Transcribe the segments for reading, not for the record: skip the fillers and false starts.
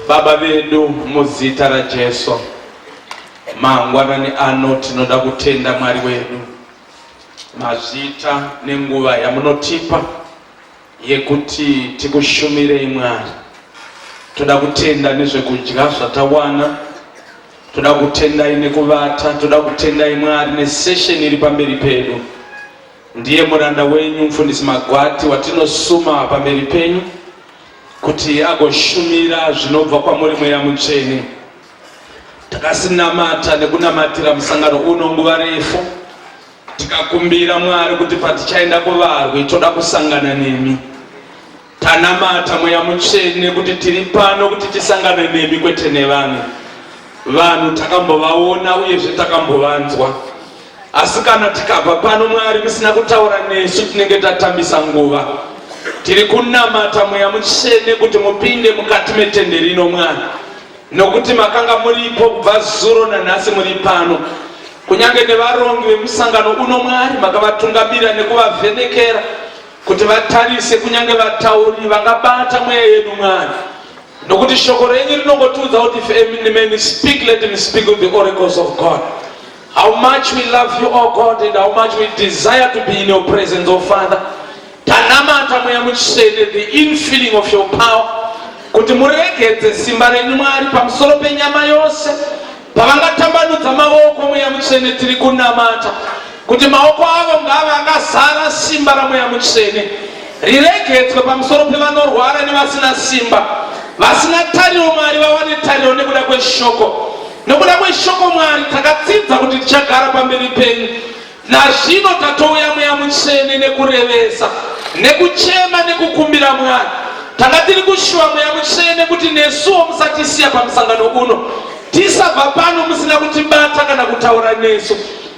Baba vedu muzita ra Jesu, mangwanani ano tinoda kutenda Mwari wedu mazita nenguva yamunotipa yekuti tikushumire Mwari. Toda kutenda nezvekudya zvatawana, toda kutenda nekuvata, toda kutenda Mwari nesession iri pamberi pedu. Ndiye muranda wenyu mufundisi Magwati watinosuma pamberi penyu kuti agoshumira zvinobva kwamuri Mweya Mutsvene. Takasinamata nekunamatira musangano uno nguva refu, tikakumbira Mwari kuti patichaenda kuvarwi toda kusangana nemi. Tanamata Mweya Mutsvene kuti tiri pano kuti tisangane nemi kwete nevanhu. Vanhu takambovaona uyezve takambovanzwa, asi kana tikabva pano Mwari kusina kutaura nesu tinenge tatambisa nguva. Tiri kunamata Mweya Mutsvene kuti mupinde mukati metende rino Mwari, nokuti makanga muripo kubva zuro nanhasi muri pano. Kunyange nevarongi vemusangano uno Mwari makavatungamira nekuvavhenekera kuti vatarise, kunyange vatauri vangabata mweya yedu Mwari, nokuti shoko renyu rinongotiudza kuti if any man speak, let him speak with the oracles of God. How much we love you, O God, and how much we desire to be in your presence, O Father. Tanamata Mweya Mutsvene, the infilling of your power, kuti muregedze simba renyu Mwari pamusoro penyama yose. Pavangatambanudza maoko Mweya Mutsvene tiri kunamata kuti maoko avo ngave akazara simba raMweya Mutsvene, riregedzwe pamusoro pevanorwara nevasina simba, vasina tariro Mwari vawane tariro nekuda kweshoko. Nokuda kweshoko Mwari takadzidza kuti tichagara pamberi penyu. Nazvino tatouya Mweya Mutsvene nekurevesa, nekuchema, nekukumbira Mwari. Tanga tiri kushuva Mweya Mutsvene kuti nesuwo musatisiya pamusangano uno, tisabva pano musina kutibata kana kutaura nesu.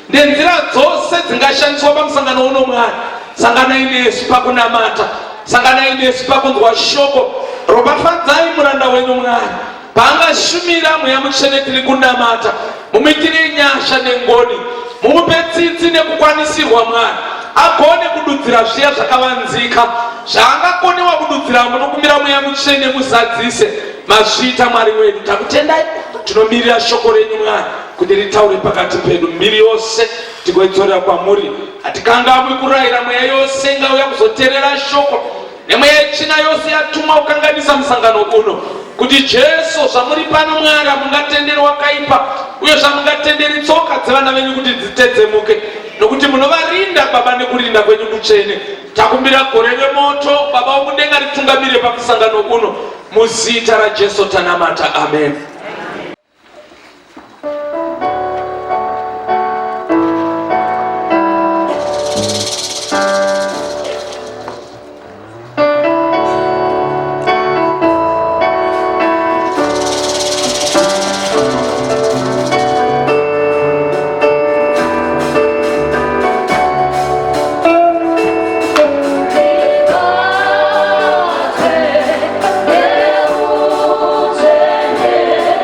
Nenzira dzose dzingashandiswa pamusangano uno Mwari, sanganai nesu pakunamata, sanganai nesu pakunzwa shoko. Ropafadzai muranda wenyu Mwari paangashumira Mweya Mutsvene tiri kunamata. Mumuitire nyasha nengoni, mumupe tsitsi nekukwanisirwa Mwari, agone kududzira zviya zvakavanzika zvaangakonewa kududzira. Munokumbira Mweya Mutsvene muzadzise mazvita Mwari wedu. Takutendai, tinomirira shoko renyu Mwari kuti ritaure pakati pedu. Miri yose tigoidzorera kwamuri. Hatikangamwi kurayira mweya yose ingauya kuzoteerera shoko, nemweya yechina yose yatumwa kukanganisa musangano uno, kuti Jesu zvamuri pano Mwari hamungatenderi wakaipa, uye zvamungatenderi tsoka dzevana venyu kuti dzitedzemuke, nokuti munovarinda Baba nekurinda kwenyu kutsvene. Takumbira gore remoto Baba womudenga ritungamire pamusangano uno, muzita raJesu tanamata, amen. Yeah.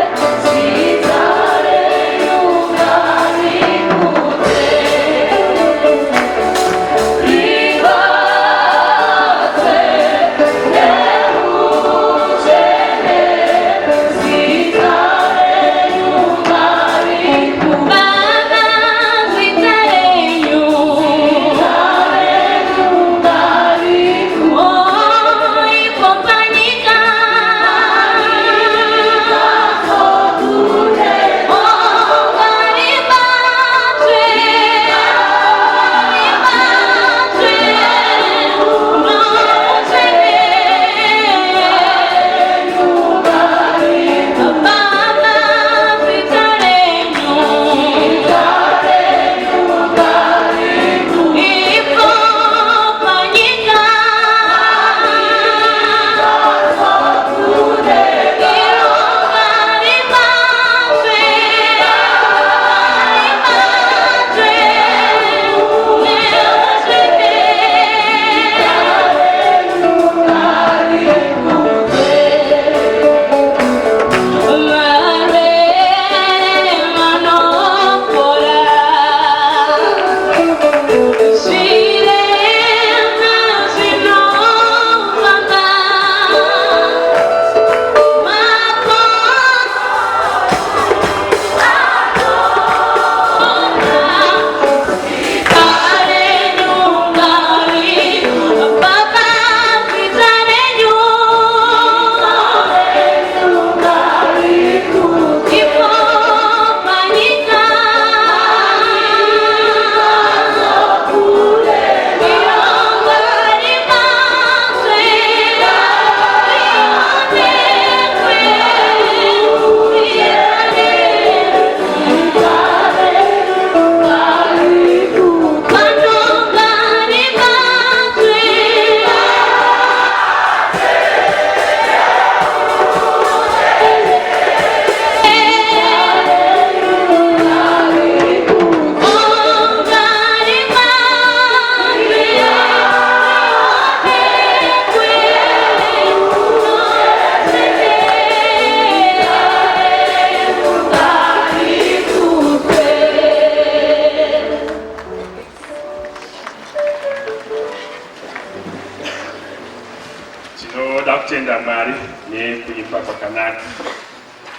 tinoda kutenda Mwari nekuimba kwakanaka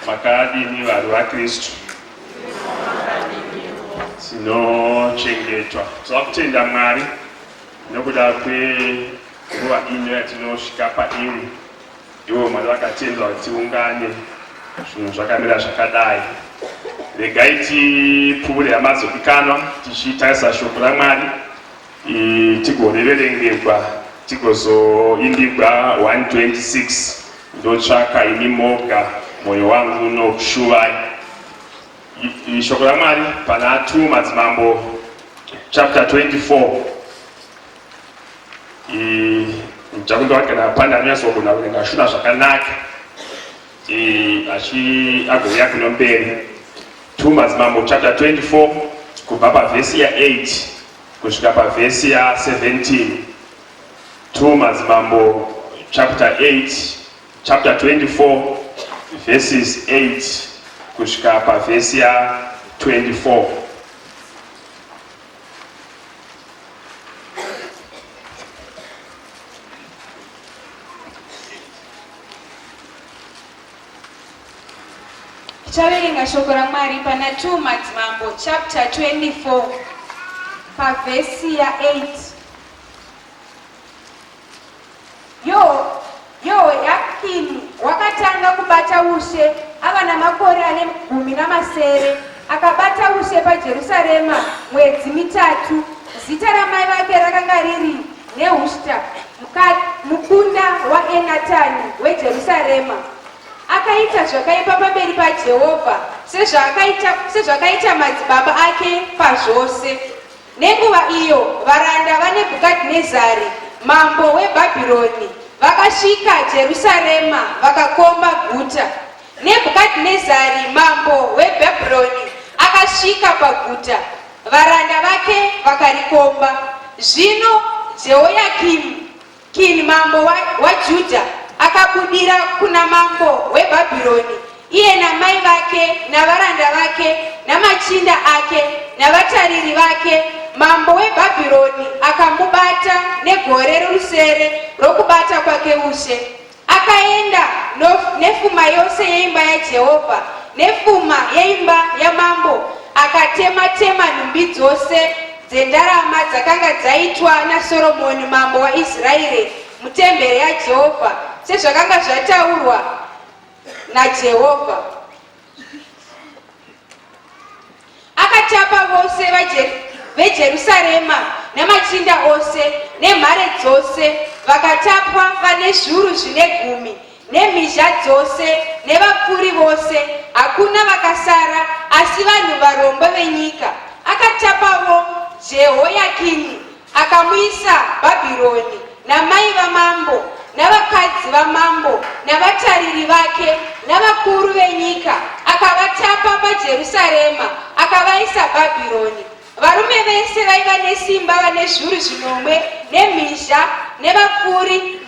makadini vanhu vaKristu tinochengetwa. Toda kutenda Mwari nokuda kwenguva ino yatinosvika pairi. Ivo Mwari vakatendwa kuti tiungane zvinhu zvakamira zvakadai. Regai tipfuure hamazopikanwa tichitarisa shoko raMwari tigoreverengegwa tigozoimbigwa 126 ndotsvaka ini moga mwoyo wangu unokushuvai. Shoko raMwari pana 2 Madzimambo chapter 24 ndichakundovakana panda anyasogona kurenga shuna zvakanaka agouya kuno mberi. 2 Madzimambo chapter 24 kubva pavhesi ya 8 kusvika pavhesi ya 17. 2 Madzimambo chapter 24 verses 8 kusvika pavhesi ya 24. Tichaverenga shoko raMwari pana 2 Madzimambo chapter 24 pavhesi ya 8. Yoyakini wakatanga kubata ushe ava namakore ane 17. Akabata ushe paJerusarema mwedzi 3. Zita ramai vake rakanga riri Nehushta mukunda waEnatani weJerusarema. Akaita zvakaipa pamberi paJehovha sezvakaita madzibaba ake pazvose. Nenguva iyo varanda vaNebhukadhinezari mambo weBhabhironi vakasvika Jerusarema vakakomba guta. Nebhukadhinezari mambo weBhabhironi akasvika paguta, varanda vake vakarikomba. Zvino Jehoyakini mambo waJudha akabudira kuna mambo weBhabhironi, iye namai vake navaranda vake namachinda ake navatariri vake. Mambo weBhabhironi akamubata negore rorusere rokubata kwake ushe. Akaenda nepfuma yose yeimba yaJehovha nepfuma yeimba yamambo, akatema-tema nhumbi dzose dzendarama dzakanga dzaitwa naSoromoni mambo waIsraeri mutemberi yaJehovha sezvakanga zvataurwa naJehovha. Akatapa vose veJerusarema namachinda ose nemhare dzose, vakatapwa vane zviuru 10 nemhizha dzose nevapfuri vose. Hakuna vakasara asi vanhu varombo venyika. Akatapavo Jehoyakini akamuisa Bhabhironi namai vamambo navakadzi vamambo navatariri vake navakuru venyika. Akavatapa paJerusarema akavaisa Bhabhironi. Varume vese vaiva nesimba vane zviuru 10 nemhizha nevapfuri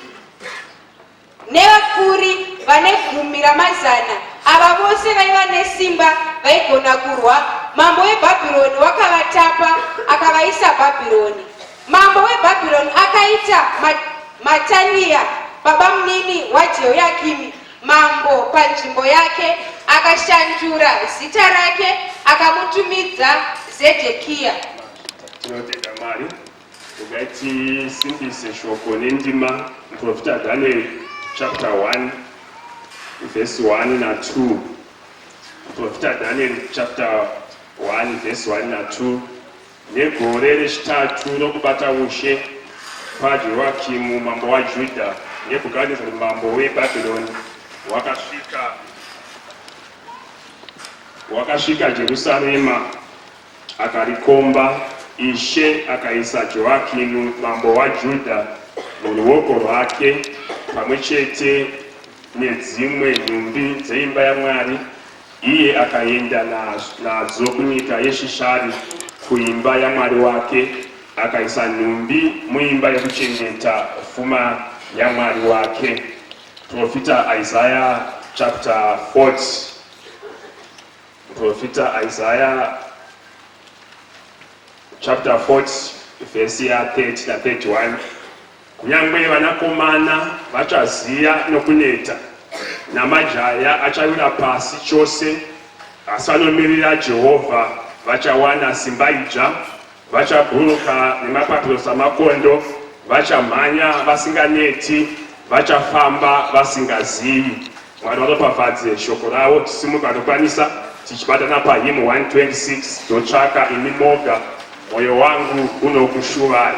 vane 10,000. Ava vose vaiva nesimba vaigona kurwa. Mambo weBhabhironi wakavatapa akavaisa Bhabhironi. Mambo weBhabhironi akaita Matania babamunini waJehoyakimi mambo panzvimbo yake, akashandura zita rake akamutumidza Zedhekia. Tinotenda Mwari ugaitisimbise shoko nendima muprofita Daniel chapter 1 verse 1 na 2. Muprofita Daniel chapter 1 verse 1 na 2. Negore rechitatu rokubata ushe paJehoyakimu mambo waJudha, Nebhukadhinezari mambo weBhabhironi wakasvika Jerusarema akarikomba. Ishe akaisa Jehoyakimu mambo waJudha muruoko rwake pamwe chete nedzimwe nhumbi dzeimba yaMwari. Iye akaenda nadzo kunyika yeShishari kuimba yaMwari wake, akaisa nhumbi muimba yekuchengeta pfuma yaMwari wake. Profita Isaiah chapter 40. Profita Isaiah chapter 40 verse 30 na 31. kunyangwe vanakomana vachaziya nokuneta namajaya achawira pasi chose asi vanomirira Jehovha vachawana simba idzva vachabhuruka nemapapirosi amakondo vachamhanya vasinganeti vachafamba vasingazivi. Mwari vatopafadze shoko ravo tisimuka tokwanisa tichibatana pahymn 126 totsvaka imi moga mwoyo wangu unokushuvai.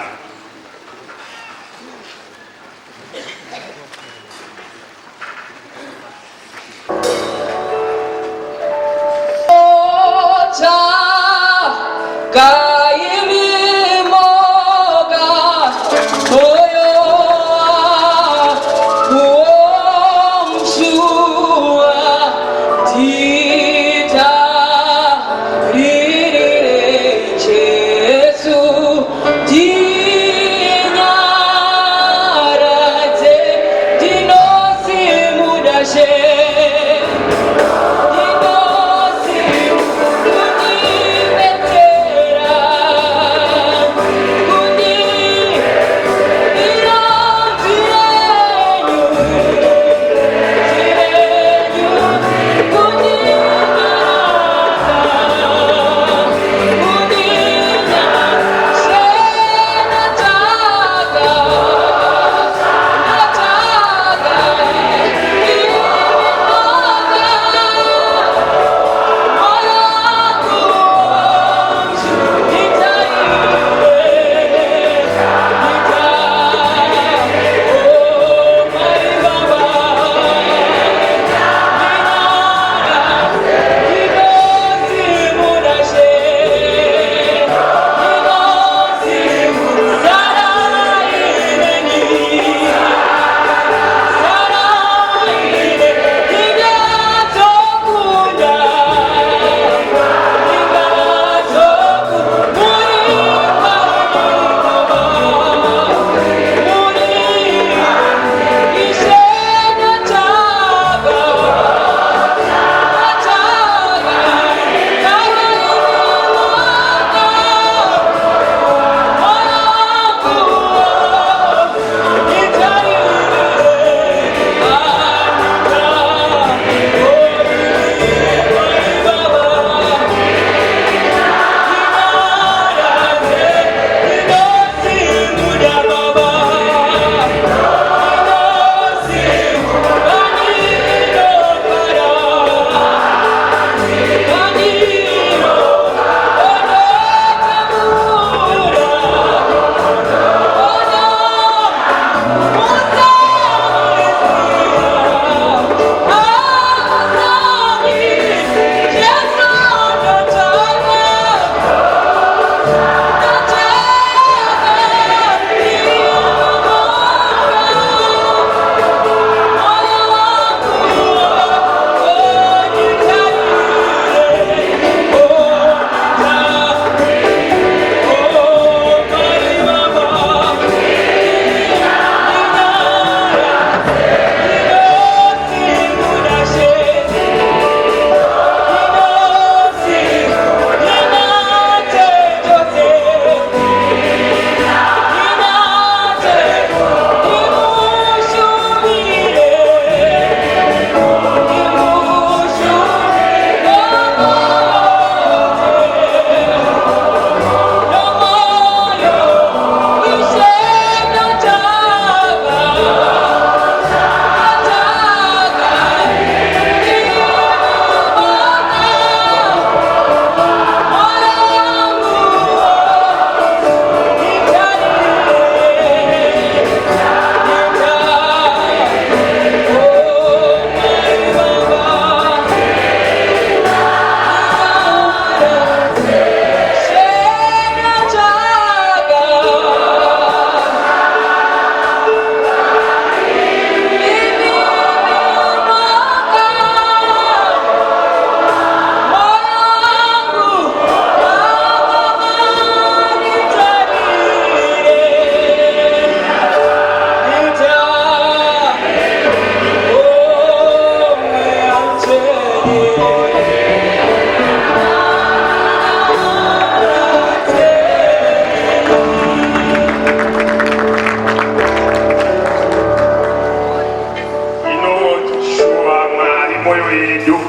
moyo yedu.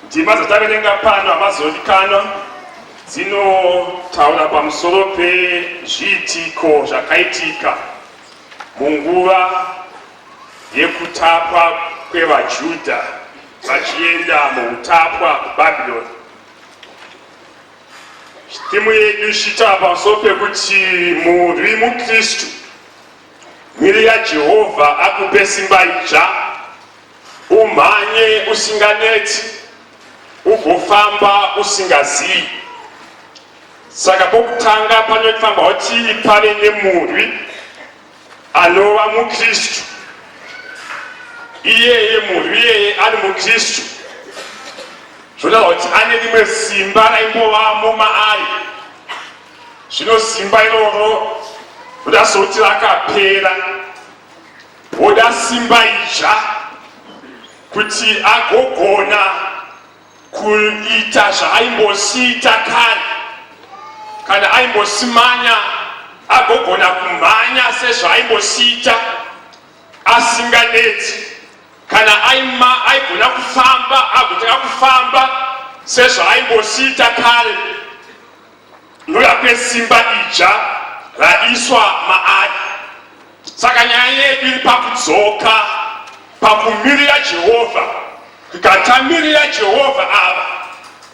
Ndima dzataverenga pano amazodikanwa dzinotaura pamusoro pezviitiko zvakaitika munguva yekutapwa kwevaJudha vachienda muutapwa kuBhabhironi. Chitimu yedu chitaura pamusoro pekuti murwi muKristu, Mirira Jehova akupe simba idzva, umhanye usinganeti, ugofamba usingazivi. Saka pokutanga panofamba kuti pave nemurwi anova muKristu. Iyeye murwi iyeye ari muKristu, zvotaura kuti ane rimwe simba raimbovamo maari. Zvino simba iroro voda soti rakapera, voda simba idzva kuti agogona kuita zvaaimbosiita kare. Kana aimbosimanya agogona kumhanya sezvaaimbosiita asinganeti. Kana aigona kufamba agotanga kufamba sezvaaimbosiita kare. Nokuda kwesimba idzva raiswa maari. Saka nyaya yedu iri pakudzoka pakumirira Jehovha. Tikatamirira Jehovha ava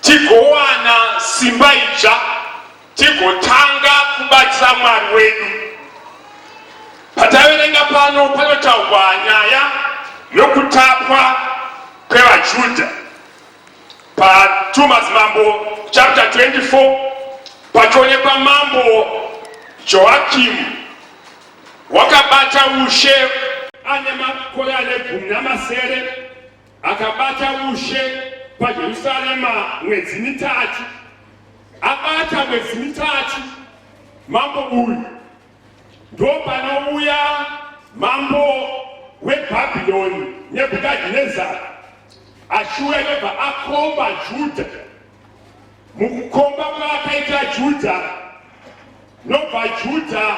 tigowana simba idzva, tigotanga kubatira Mwari wedu. Pataverenga pano panotaurwa nyaya yokutapwa kwevaJudha pa2 Madzimambo chapter 24. Pachoonekwa mambo Joakim wakabata ushe ane makore ane 17, akabata ushe paJerusarema mwedzi mitatu. Abata mwedzi mitatu mambo uyu, ndo panouya mambo weBhabhironi Nebhukadhinezari achiuya ndobva akomba Judha. Mukukomba kwaakaita Judha, nobva Judha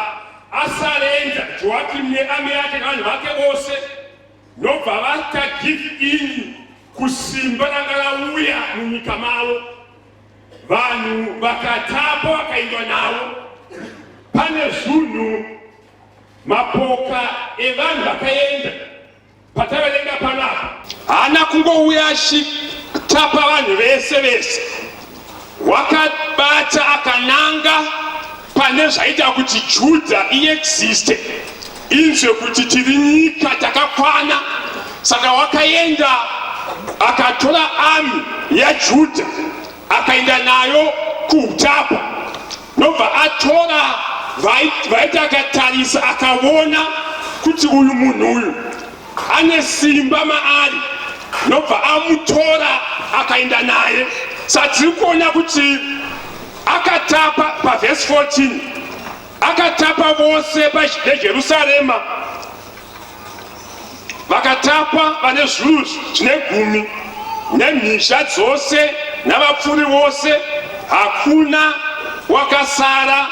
asarenda Joakim nearmy yake nevanhu vake vose, nobva vata give in kusimba ranga rauya munyika mavo. Vanhu vakatapa vakaendwa navo. Pane zvinhu mapoka evanhu vakaenda pataverenga panapa. Haana kungouya achitapa vanhu vese vese. Wakabata akananga pane zvaita kuti Judha iexiste, inzwe kuti tiri nyika takakwana. Saka wakaenda akatora army yaJudha akaenda nayo kuutapwa. Nobva atora vaita akatarisa akaona kuti uyu munhu uyu ane simba maari, nobva amutora akaenda naye. Satiri kuona kuti akatapa pavhesi 14, akatapa vose veJerusarema, vakatapa vane zviuru 10 nemhizha dzose navapfuri vose. Hakuna wakasara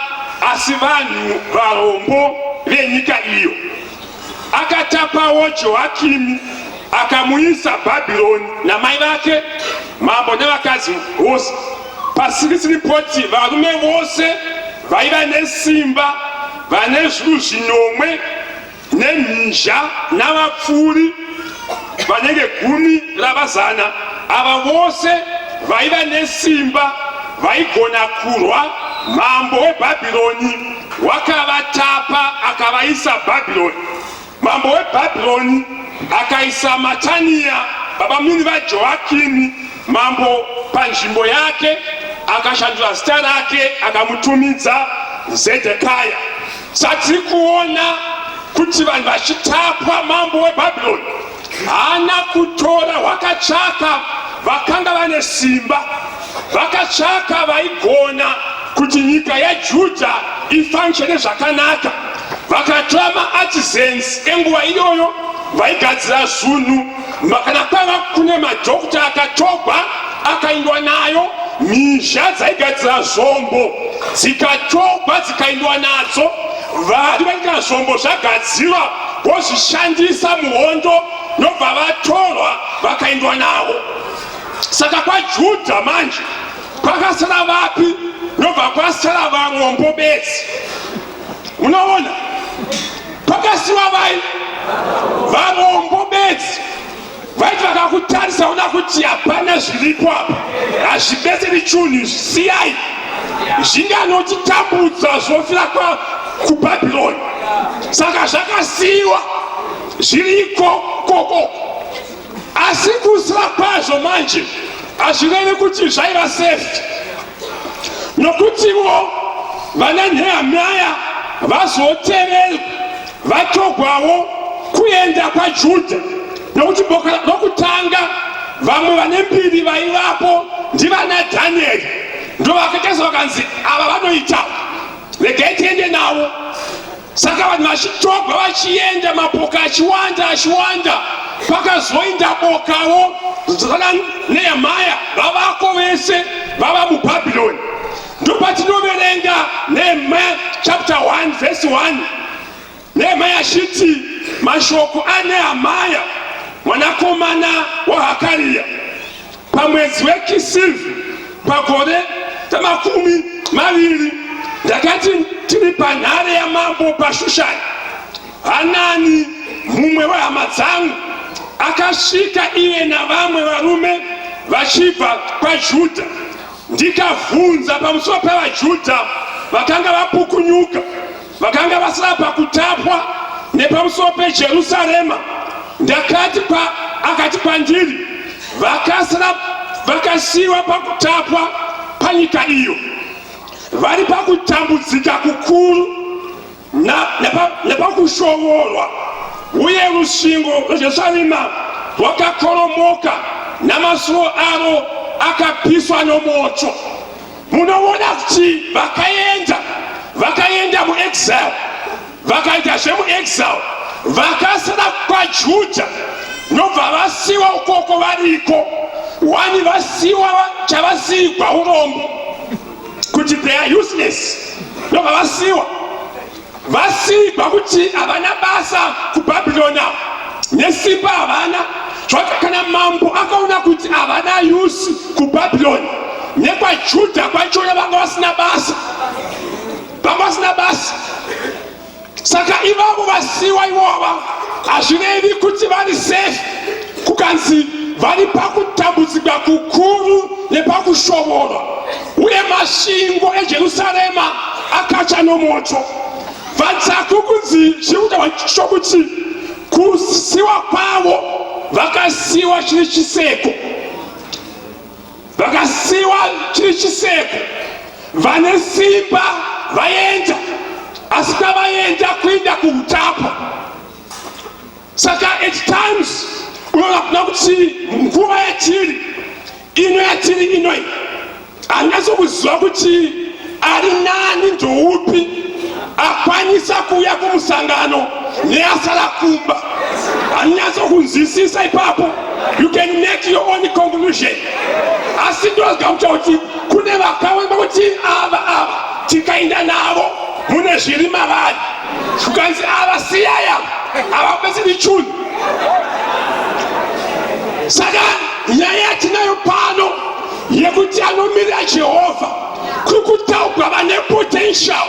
asi vanhu varombo venyika iyo. Akatapawo Joakimi akamuisa Bhabhironi namai vake, mambo nevakadzi vose. Pa6 poti varume vose vaiva nesimba, vane zviuru 10 nemhizha navapfuri vanenge 10 ava vose vaiva nesimba, vaigona kurwa. Mambo weBhabhironi wakavatapa akavaisa Bhabhironi. Mambo weBhabhironi akaisa Matania babamuni vaJoakimi mambo panzvimbo yake, akashandura zita rake akamutumidza Zedekaya. Satiri kuona kuti vanhu vachitapwa mambo weBhabhironi haana kutora, wakatsvaka vakanga vane simba, vakatsvaka vaigona kuti nyika yaJudha ifunctione zvakanaka. Vakatora maartisans enguva iyoyo vaigadzira zvinhu. Kana kwanga kune madhokota akatogwa akaendwa nayo, mhizha dzaigadzira zvombo dzikatogwa dzikaendwa nadzo. Vari vaigadzira zvombo zvagadzirwa vozvishandisa muhondo nobva vatorwa vakaendwa navo. Saka kwaJudha manje kwakasara vapi? Nobva kwasara varombo bedzi. Unoona? Kwakasiwa vai varombo bedzi. Vaiti vakakutarisa una kuti hapana zviripo apa, hazvibetseri chinhu, siyai. Zvinganotitambudza zvofira kuBhabhironi. Saka zvakasiyiwa zviriko koko. Asi kusira kwazvo manje hazvirevi kuti zvaiva safe, nokutiwo vana Nehemia vazotevera vatogwawo kuenda kwaJudha, nokuti boka rokutanga vamwe vane mbiri vaivapo ndivana Dhanieri, ndo vakatesa vakanzi ava vanoita regai tiende navo. Saka vanhu vachitogwa vachienda, mapoka achiwanda, pakazoinda bokawo zana Nehemia vavako vese vava muBhabhironi. Ndopatinoverenga Nehemia chapter 1 verse 1. Nehemia achiti mashoko aNehemia mwanakomana waHakaria pamwedzi weKisivhi pagore tamakumi maviri ndakati tiri panhare yamambo paShushani, Hanani mumwe wehama dzangu akasvika iye navamwe varume vachibva kwaJudha. Ndikabvunza pamusoro pevaJudha vakanga vapukunyuka, vakanga vasara pakutapwa, nepamusoro peJerusarema. Ndakati akati kwandiri, vakasara vakasiyiwa pakutapwa panyika iyo, vari pakutambudzika kukuru nepakushovorwa, uye rusvingo rweJerusarema rwakakoromoka namasuo aro akapiswa nomoto. Munoona kuti vakaenda muexile, vakaita zvemuexile, vakasara kwaJudha, nobva vasiyiwa ukoko variko. Wani vasiyiwa chavasiyigwa urombo kuti they are useless, nobva vasiyigwa kuti havana basa kuBhabhironi, nesimba havana. Zvaka kana mambo akaona kuti havana use kuBhabhironi, nekwaJudha kwachona vanga vasina basa. Saka ivavo vasiyiwa ivova hazvirevi kuti vari safe, kukanzi vari pakutambudzika kukuru nepakushovorwa, uye masvingo eJerusarema akacha nomoto. Vatsaku kunzi zvirikutaura chokuti kusiyiwa kwavo vakasiyiwa chiri chiseko, vane simba vaenda, asi kwavaenda kuenda kuutapwa. Saka at times unoona kuti nguva yatiri inoi handasi kuziva kuti ari nani ndoupi akwanisa kuuya kumusangano neasara kumba. Handinatso kunzwisisa ipapo. You can make your own conclusion. Asi ndozgamuta kuti kune vakaona kuti ava tikaenda navo mune zviri mavari, kukanzi ava siyaya havapesiri chinhu. Saka nyaya yatinayo pano yekuti anomirira Jehovha kuri kutaurwa vane potential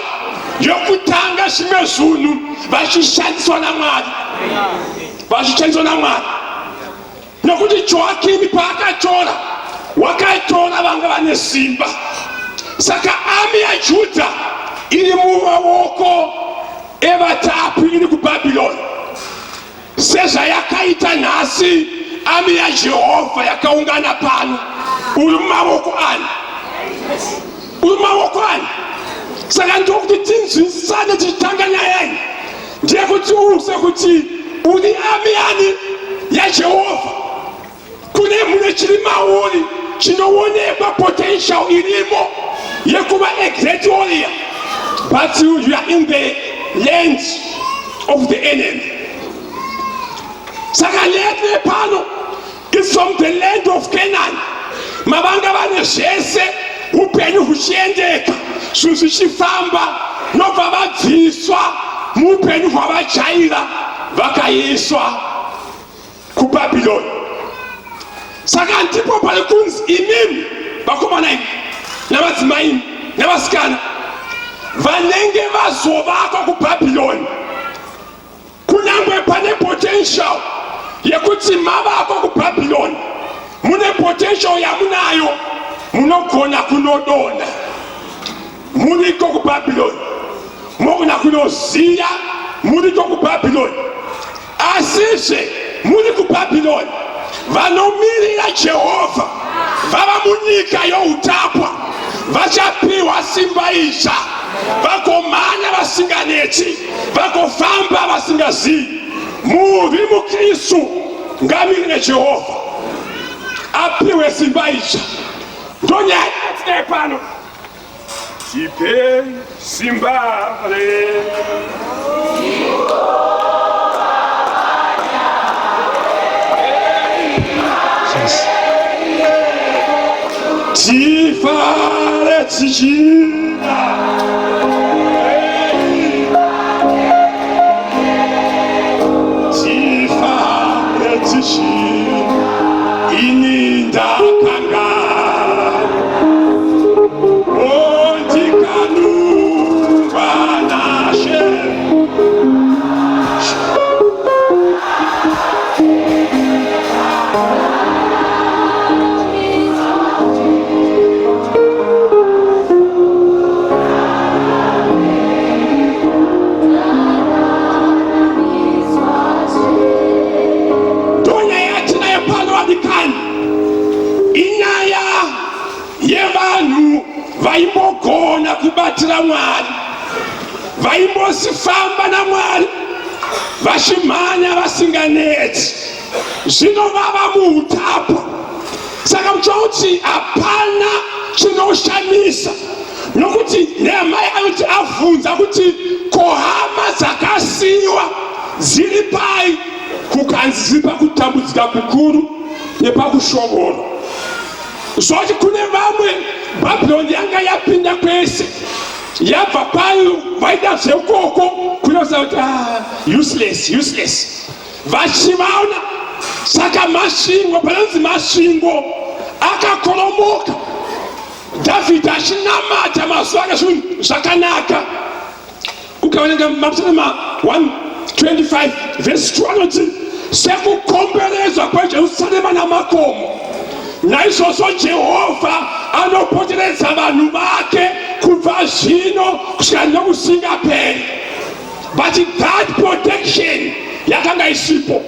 yokutanga zvimwe zvinhu vachishandiswa naMwari. Nokuti Joakimi paakatora, wakatora vanga vane simba. Saka army yaJudha iri mumaoko evatapi, iri kuBhabhironi. Sezvayakaita nhasi army yaJehovha yakaungana pano, uri mumaoko ani? Saka ndokuti tinzwisane tichitanga nyaya iyi, ndeyekuti uuse kuti uri army yani yaJehovha. Kune mune chiri mauri chinoonekwa potential irimo yekuva a great warrior, but you are in the land of the enemy. Saka letne pano is from the land of Canaan. Mavanga vane zvese, upenyu huchiendeka, zvinhu zvichifamba, nobva vabviswa muupenyu hwavajaira vakaiswa Babylon. Saka ndipo pali kunzi imimi bakomana imi nabadzimai nabasikana vanenge vazovako ku Babylon. Kunangwe pane potential yekuti mavako ku Babylon. Mune potential yamunayo munogona kunodona. Muniko ku Babylon. Mogona kunoziya muniko ku Babylon. Asise muri ku Babylon. Vanomirira Jehova vava munyika youtapwa vachapiwa simba itsva vagomhanya vasinganeti vagofamba vasingazivi. Muvi mukristu ngamirire Jehova apiwe simba itsva. Ndonyaya yatinaye pano. Tipe simba re. Tifare tichina tifare tichina ininda kanga ondikanu vanashe vaimbogona kubatira Mwari, vaimbosifamba naMwari, vachimhanya vasinganeti. Zvino vava muutapwa. Saka muchauti hapana chinoshamisa. Nokuti Nehemia anoti avhunza kuti kohama dzakasiyiwa dziri pai, kukanzi dziri pakutambudzika kukuru nepakushongora. Zvoti kune vamwe Babylon yanga yapinda kwese yabva payo vaida zvekoko kunosa kuti useless vachivaona. Saka masvingo panonzi masvingo akakoromoka. David achinamata mazuva akazvinhu zvakanaka. Ukaverenga mapsalm 125 verse 2 anoti sekukomberedzwa kwejerusarema namakomo, naizvozvo Jehovha anopoteredza vanhu vake kubva zvino kusvika nokusingaperi. But that protection yakanga isipo.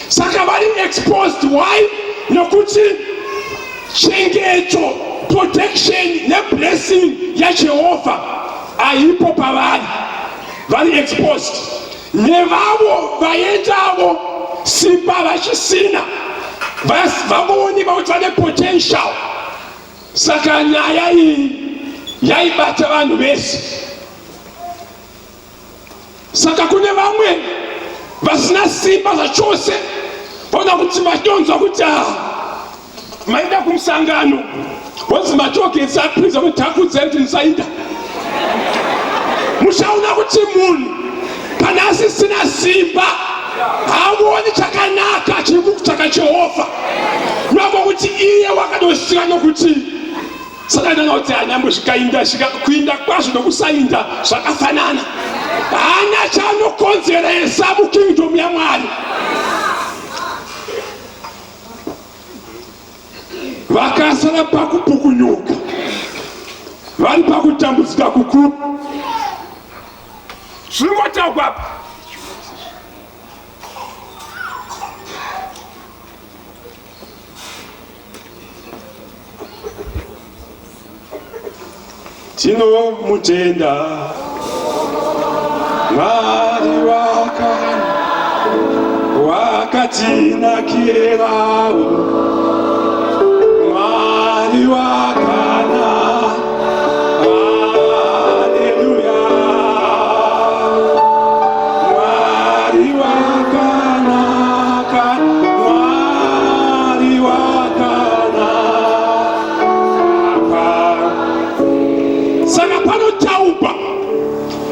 Saka vari exposed. Why? Nokuti chengeto, protection neblessing yaJehovha haipo pavari. Vari exposed. Nevavo vaendavo simba vachisina vangoonekwa kuti vane potential. Saka nyaya iyi yaibata vanhu vese. Saka kune vamwe vasina simba zvachose vaona kuti matonzwa kuti maenda kumusangano wonzi matoketsa apiriza kuti takudzai kuti musaita. Muchaona kuti munhu kana asisina simba haoni chakanaka chiri kutsvaka Jehovha. Nova kuti iye wakadosvika nokuti saka ndana kuti anyambo zvikainda kuinda kwazvo nokusainda zvakafanana. Hana chanokonzeresa mukingdom yaMwari. Vakasara pakupukunyuka, vari pakutambudzika kukuru. Zvingotaurwa apa tinomutenda Mwari wakatinakirawo, Mwari wakana. Haleluya. Mwari wakanaka, Mwari wakanaka. Saka panotaurwa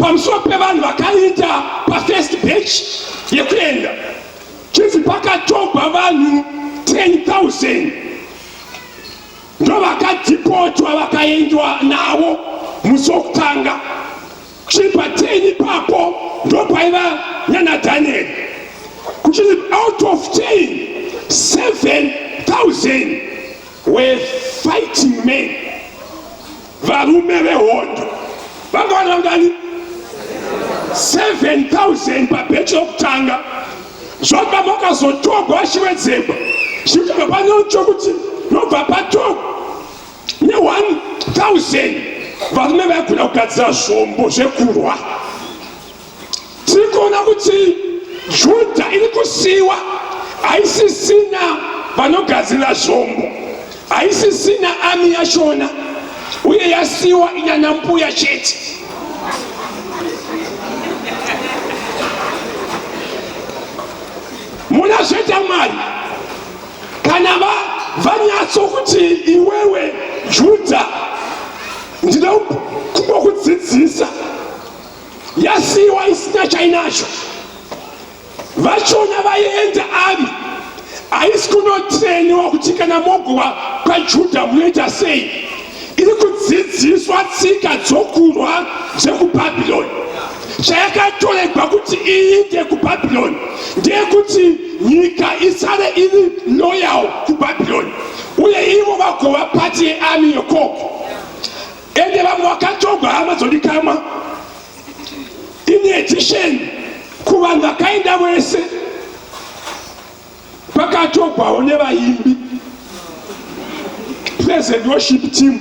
pamusoro pevanhu vakaita pafirst batch yekuenda. Chisi pakatobva vanhu vanhu 10,000 ndo vakadhipotwa vakaendwa navo musi wokutanga. Kuchipa 10 ipapo ndo paiva naDaniel. Kuchiti out of 10, 7,000 were fighting men, varume vehondo. Vangavana vangani? 7,000 pabhechi yokutanga. Zvobva makazotogwa vachiwedzerwa chiuta pane chokuti nobva patogwa ne1,000 varume vaigona kugadzira zvombo zvekurwa. Tiri kuona kuti Judha iri kusiyiwa, haisisina vanogadzira zvombo, haisisina ami yachona, uye yasiyiwa inyana mbuya chete. Muna zvoita Mwari kana vanyatso kuti iwewe Judha ndinoda kudzidzisa, yasiyiwa isina chainacho. Vachona vaienda ami, haisi kunotreniwa kuti kana mogowa kwaJudha munoita sei. Iri kudzidziswa tsika dzokurwa dzekuBhabhironi. Chayakatorerwa kuti iite kuBhabhironi ndeyekuti nyika isare iri loyal kuBhabhironi, uye ivo vagova pati yeami yokoko. Ende vamwe vakatogwa hama dzodikamwa. In addition, kuvanhu vakaenda vese pakatogwawo nevaimbi, praise and worship team.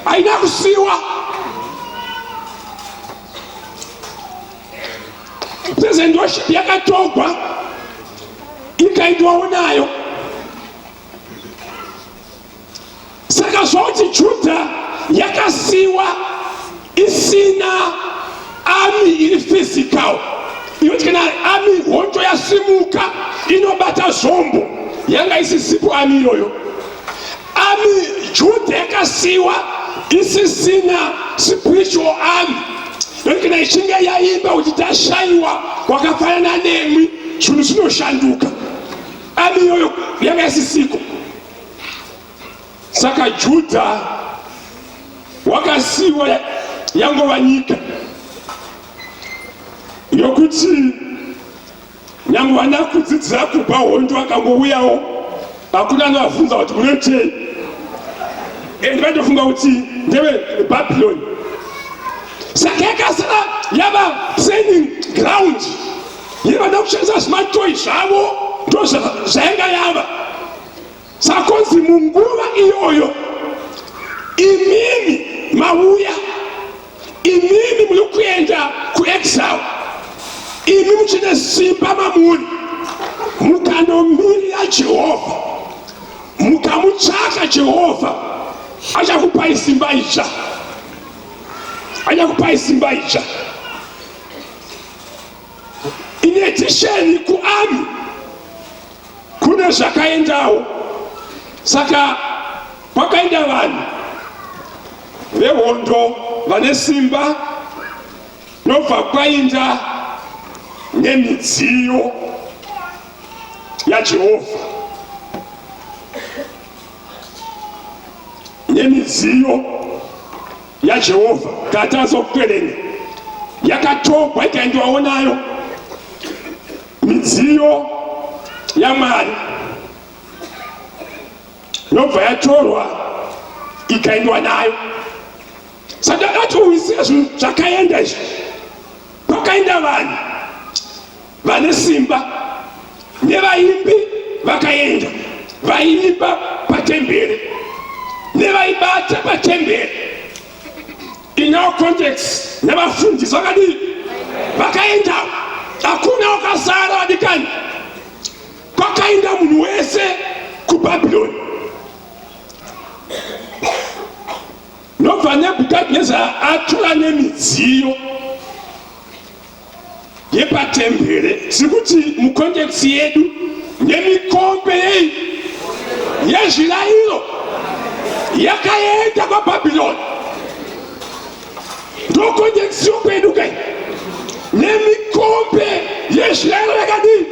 Haina kusiyiwa. Praise and worship yakatogwa ikaendwawo nayo. Saka zvauti Judha yakasiyiwa isina ami iri physical. Iwoti kana ami hondo yasimuka inobata zvombo, yanga isisipo ami iyoyo. Ami Judha yakasiyiwa isisina spiritual army. Iwoti kana ichinge yaimba kuti tashayiwa wakafanana nemwi, zvinhu zvinoshanduka. Ami iyoyo yanga isisiko. Saka Judha wakasiyiwa yangova nyika yokuti nyangwe vana kudzidzira kubva hondo vakangouyawo, hakuna anovabvunza kuti munotei. Ende vandofunga kuti ndeveBhabhironi. Saka yakasara yava training ground yevana kushandisa zvimatoi zvavo, ndo zvayanga yava. Sakonzi munguva iyoyo imimi mauya, imimi muri kuenda kuexile, imi muchine simba mamuri, mukanomira Jehovha, mukamutsvaka Jehovha, achakupai simba itsva, achakupai simba itsva. In addition kuami kune zvakaendawo. Saka kwakaenda vanhu vehondo vane simba, nobva kwaenda nemidziyo yaJehovha, nemidziyo yaJehovha katazokwereni yakatogwa ikaendwawo nayo midziyo yaMwari, nobva yatorwa ikaendwa nayo. Saka atowiziva zvinhu zvakaenda izvi. Kwakaenda vanhu vane simba nevaimbi vakaenda vaimba patemberi nevaibata patemberi. In our context, nevafundisi vakadii vakaenda, hakuna wakasara vadikani. Kwakaenda munhu wese kuBhabhironi. Nobva Nebhukadhineza atora nemidziyo yepatembere, tiri mukontekisi yedu nemikombe yezvirayiro yakaenda kwaBhabhironi. Ndo kontekisi yokwedu kai, nemikombe yezvirayiro yakadii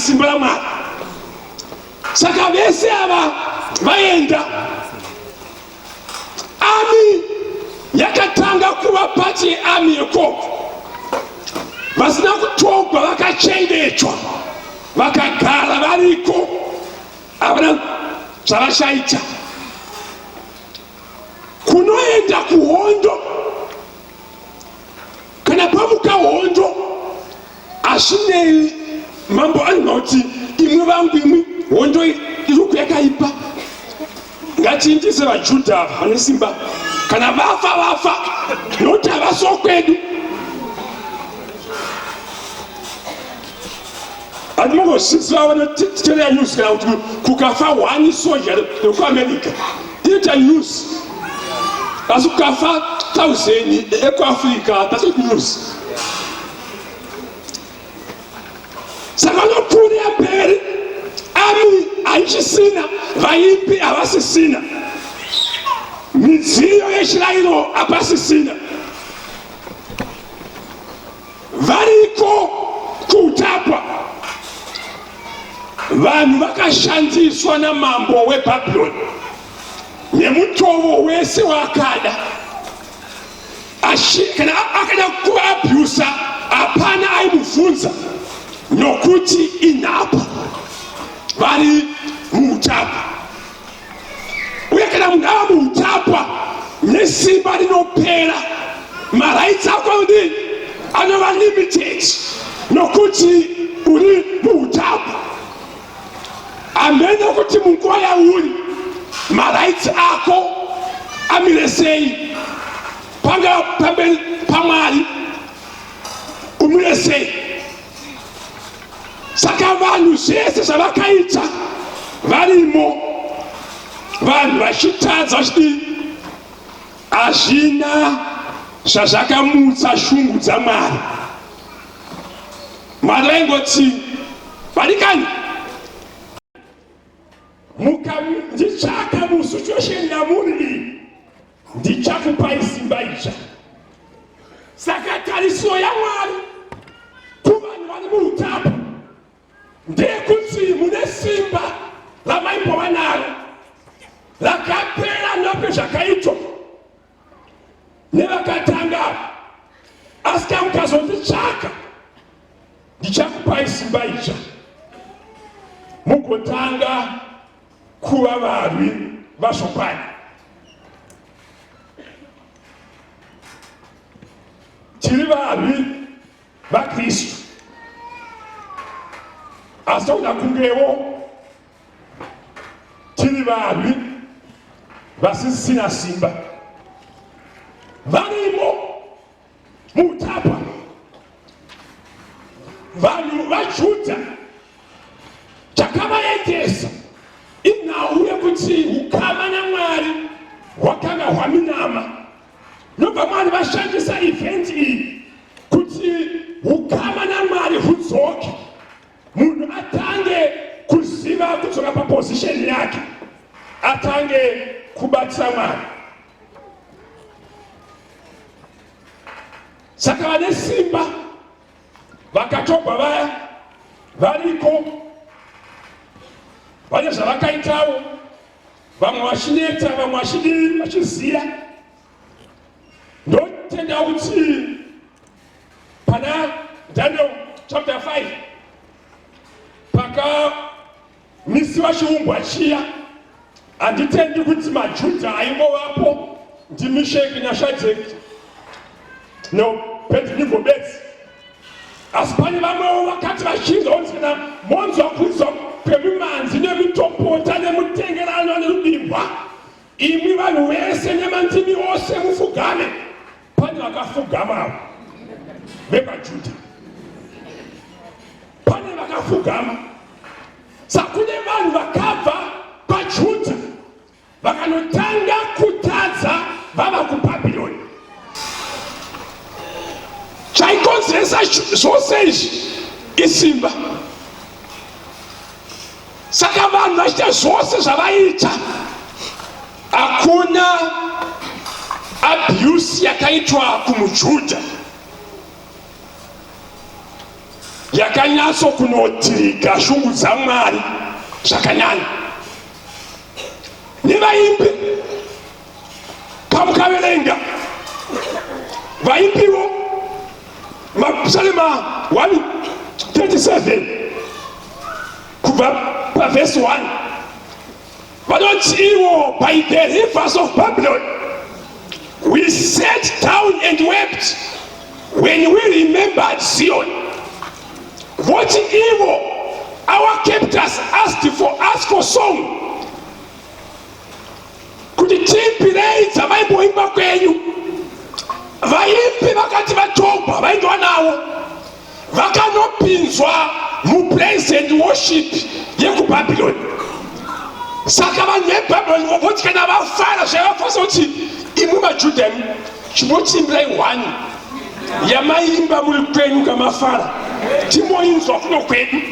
simba la Mwari. Saka vese ava vaenda ami yakatanga kuva pati yeami yekoko, vasina kutogwa vakachengetwa vakagara variko, havana zvavashaita. Kunoenda kuhondo kana pamuka hondo ashinei mambo anoti imwe vangu imwe hondo iruku yakaipa. Ngatiindise vaJudha vane simba, kana vafa nokuti havaso kwedu. Atimongosvitsva vanoteerera news kana kuti kukafa 1 soja vekuAmerica inoita news, asi kukafa 1000 ekuAfrica pasoti news. Saka vanopfuurira mberi, ami haichisina, vaimbi havasisina, midziyo yechirayiro hapasisina, variko kuutapwa. Vanhu vakashandiswa namambo weBhabhironi nemutovo wese waakada. Kana akada kuabhusa, hapana aimubvunza nokuti inhapwa, vari muutapwa. Uye kana munhu ava muutapwa nesimba rinopera, maraitsi ako anova limited nokuti uri muutapwa. Amena kuti munguva yauri maraitsi ako amire sei, panga pamberi paMwari umire sei. Saka vanhu zvese zvavakaita varimo, vanhu vachitadza vachiti hazvina zvazvakamutsa shungu dzaMwari. Mwari vaingoti vadikani, ndichaka musituation yamuri iyi ndichakupai simba itsva. Saka tariso yaMwari kuvanhu vari muutapwa ndeyekuti mune simba ramaimbova naro rakapera nope zvakaitwa nevakatanga, asi kana mukazonditsvaka ndichakupai simba itsva mugotanga kuva varwi vaShokwani. Tiri varwi vaKristu, asi toda kungewo tiri varwi vasisina simba. Varimo muutapwa, vanhu vaJudha chakavaendesa inhau yekuti ukama naMwari hwakanga hwaminama. Nobva Mwari vashandisa event iyi kuti ukama naMwari hudzoke, munhu atange kuziva kudzoka paposition yake, atange kubatisa Mwari. Saka vane simba vakatogwa vaya variko, vane zvavakaitawo, vamwe vachineta, vamwe vachiziya. Ndotenda kuti pana Daniel chapter 5 pakamisiwa chiumbwa chiya, handitendi kuti maJudha aingovapo ndiMesheki naShadhireki naAbhedhinego bedzi, asi pane vamwewo vakati vachinzwa kuti kana monzwa kudzwa kwemimanzi nemitopota nemutengerano nerudimbwa, imwi vanhu vese nemandimi ose mufugame. Pane vakafugamawo vevaJudha, pane vakafugama. Saka kune vanhu vakabva paJudha vakanotanga kutadza vava kuBhabhironi. Chaikonzeresa zvose izvi isimba. Saka vanhu vachiita zvose zvavaita, hakuna abuse yakaitwa kumuJudha. yakanyatso kunotirika shungu dza Mwari zvakanyanya. Nevaimbi kamukaverenga vaimbiwo mapsalma 137 kubva pavhesi 1 vanoti ivo by the rivers of Babylon we sat down and wept when we remembered Zion. What evil our captors asked for us for song. Kuti tiimbirei dzavaimboimba kwenyu. Vaimbi vakati vatoba vaindwa navo vakanopinzwa mupraise and worship yekubhabhironi. Saka vanhu veBhabhironi voti kana vafara zvavafanira kuti imwe maJudha chimotimbirai 1 yamaimba muri kwenyu kamafara timoinzwa kuno kwedu.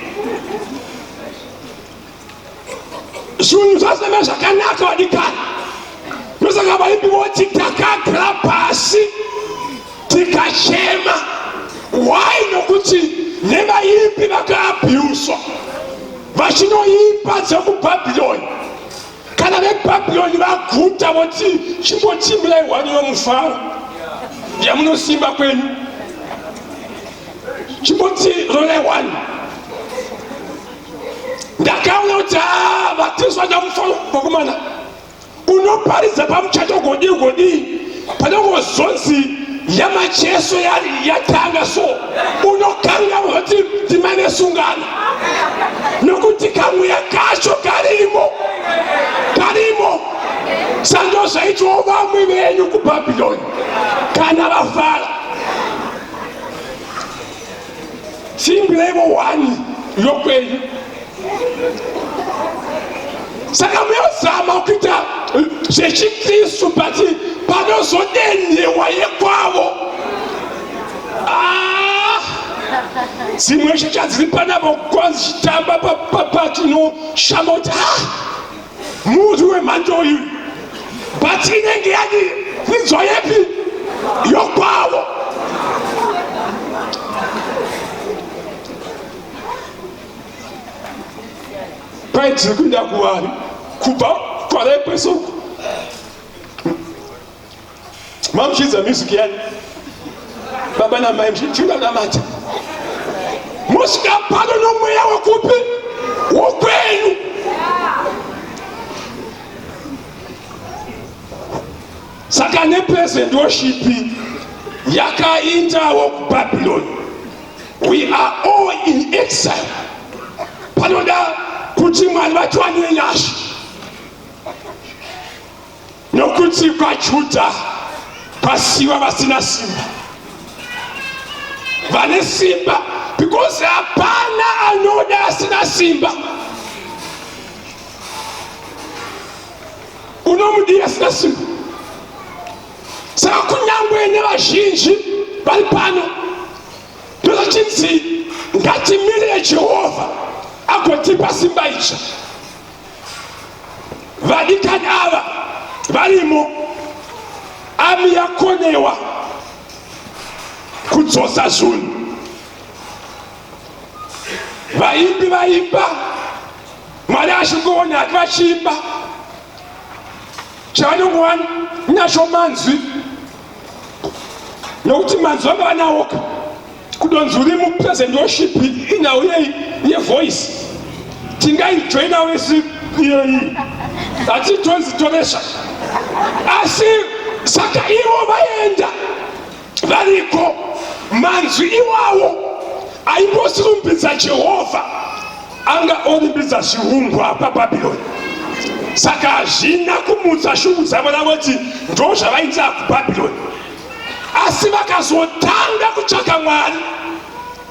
Zvinhu zvasema zvakanaka vadikani. Nosaka vaimbi voti takagara pasi tikachema. Why? Nokuti nevaimbi vakaabhuswa vachinoimba dzekubhabhironi. Kana veBhabhironi vaguta voti chimbotimbirai 1 yomufaro yamunosimba kwenyu. Chimboti rorai 1. Ndakaona kuti vatiswa ndamufaro pakumana unoparidza pamuchato godi panongozonzi yamacheso yatanga so unokanga kuti timane sungana nokuti kamweya kacho karimo sando zvaitwa vamwe venyu kuBhabhironi kana vafara. Timbiraivo 1 yokwenyu. Saka muyozama kuita zvechikristu but panozodenhewa yekwavo. Dzimwe checha dziri panapa kwanzi chitamba patinoshamba kuti munhu wemhando uyu but inenge yani idzva yepi yokwavo. Pai tiri kuenda kuvari kubva kwarepeso mamuchidza music yani baba namai muchichiuda namata musvika pano nomweya wekupi wokwenyu. Saka nepresent worship yakaindawo kuBhabhironi. We are all in exile. Panoda kuti Mwari vatiwanire nyasha nokuti kwaJudha kwasiwa vasina simba. Vane simba because hapana anoda asina simba. Unomudi asina simba. Saka kunyangwe nevazhinji vari pano ndozvachinzi ngatimirire Jehova agotipa simba icha. Vadikani ava varimo ami yakonewa kudzosa zvinhu. Vaimbi vaimba Mwari achingoona ati vachiimba chavanongova nacho manzwi nokuti manzwi anga vanawoka kudonzi uri mupresent worship inhau yevoice tingaijoina wese iyoyi hatitonzitoresha asi saka ivo vaenda variko manzwi iwawo aimbosirumbidza Jehovha anga orumbidza zviumbwa paBhabhironi. Saka hazvina kumutsa shungu dzavo navoti ndo zvavaita kuBhabhironi. Asi vakazotanga kutsvaka Mwari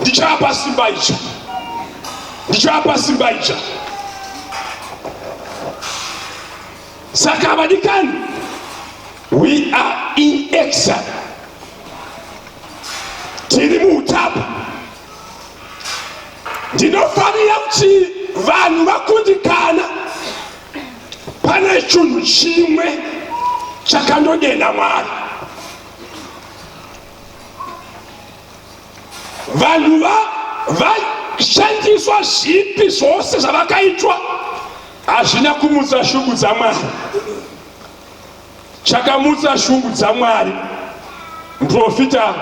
ndichavapa simba icha. Saka vadikani, we are in exile. Tiri muutapa. Ndinofanira kuti vanhu vakundikana pane chinhu chimwe chakandodena Mwari. Vanhu vashandiswa zvipi zvose zvavakaitwa hazvina kumutsa shungu dzaMwari. Chakamutsa shungu dzaMwari muprofita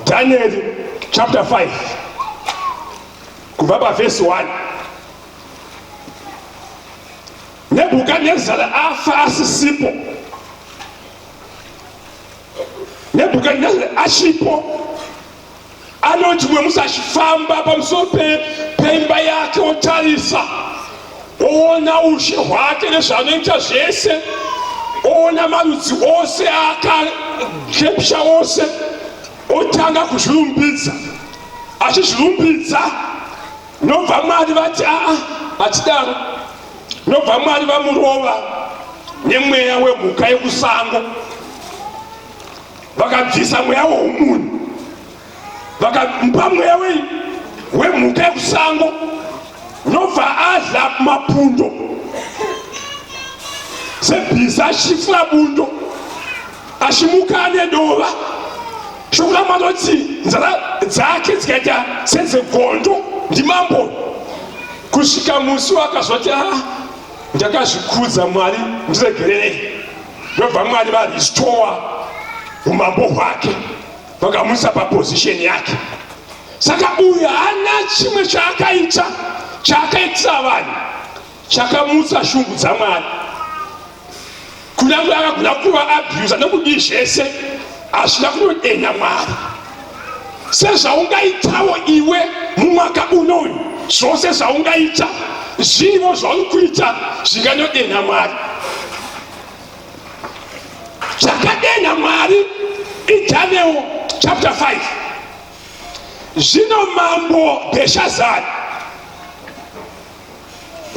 Daniel chapter 5 kubva pavhesi 1. Nebhukadhinezari afa asisipo, Nebhukadhinezari achipo, anoti mwe musachifamba pamusoro peimba yake otarisa, oona ushe hwake nezvaanoita zvese, oona marudzi ose akakepsha ose, otanga kuzvirumbidza. Achizvirumbidza, nobva Mwari vati hatidaro. Nobva Mwari vamurova nemweya wemhuka yekusango, vakabvisa mweya womunhu, vakamupa mweya wemhuka yekusango. Nobva adla mapundo sebhiza achifura bundo, achimuka nedova. Shoko raMwari rinoti nzara dzake dzikaita sedzegondo ndimambo, kusvika musi wakazoti ndakazvikudza Mwari, ndiregererei. Ndobva Mwari varestore umambo hwake, vakamuisa papozisheni yake. Saka uyu haana chimwe chaakaitira vanhu chakamutsa shungu dzaMwari. Kunyange akagona kuva abuse nokudii zvese, hazvina kunodenya Mwari. Sezvaungaitawo iwe mumwaka unoyu, zvose zvaungaita zvivo zvauri kuita zvinganodenya Mwari. Zvakadenya Mwari iDaniel chapter 5. Zvino mambo Bheshazari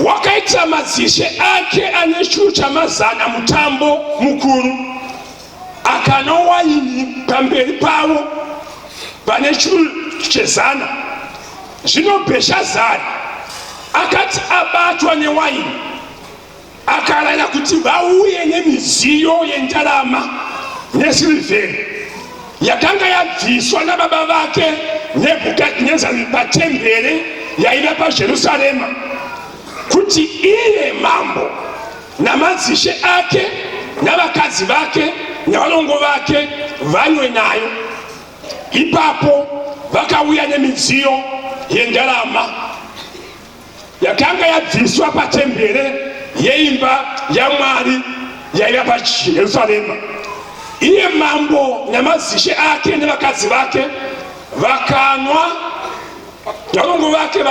wakaitira madzishe ake ane churu chamazana mutambo mukuru, akanwa waini pamberi pavo vane churu chezana. Zvino Bheshazari akati abatwa newaini, akarayira kuti vauye nemidziyo yendarama nesirivheri yakanga yabviswa nababa vake Nebhukadhinezari patemberi yaiva paJerusarema, kuti iye mambo namadzishe ake navakadzi vake navalongo vake vanwe nayo. Ipapo vakauya nemidziyo yendarama yakanga yabviswa patemberi yeimba yaMwari yaiva paJerusarema. Iye mambo namadzishe ake nevakadzi vake vakanwa, navalongo vake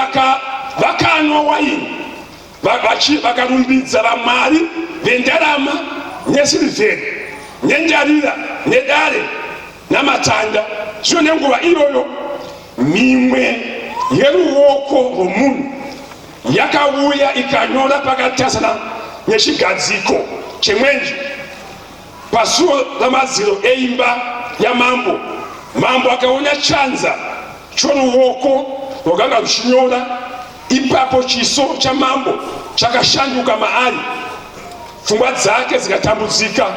vakanwa waini, vakarumbidza vaMwari vendarama nesirivheri nendarira nedare namatanda. Zvino nenguva iyoyo mimwe yeruoko rwomunhu yakauya ikanyora pakatasana nechigadziko chemwenje pasuo ramadziro eimba yamambo. Mambo akaona chanza choruoko rwakanga ruchinyora. Ipapo chiso chamambo chakashanduka maari, pfungwa dzake zikatambudzika,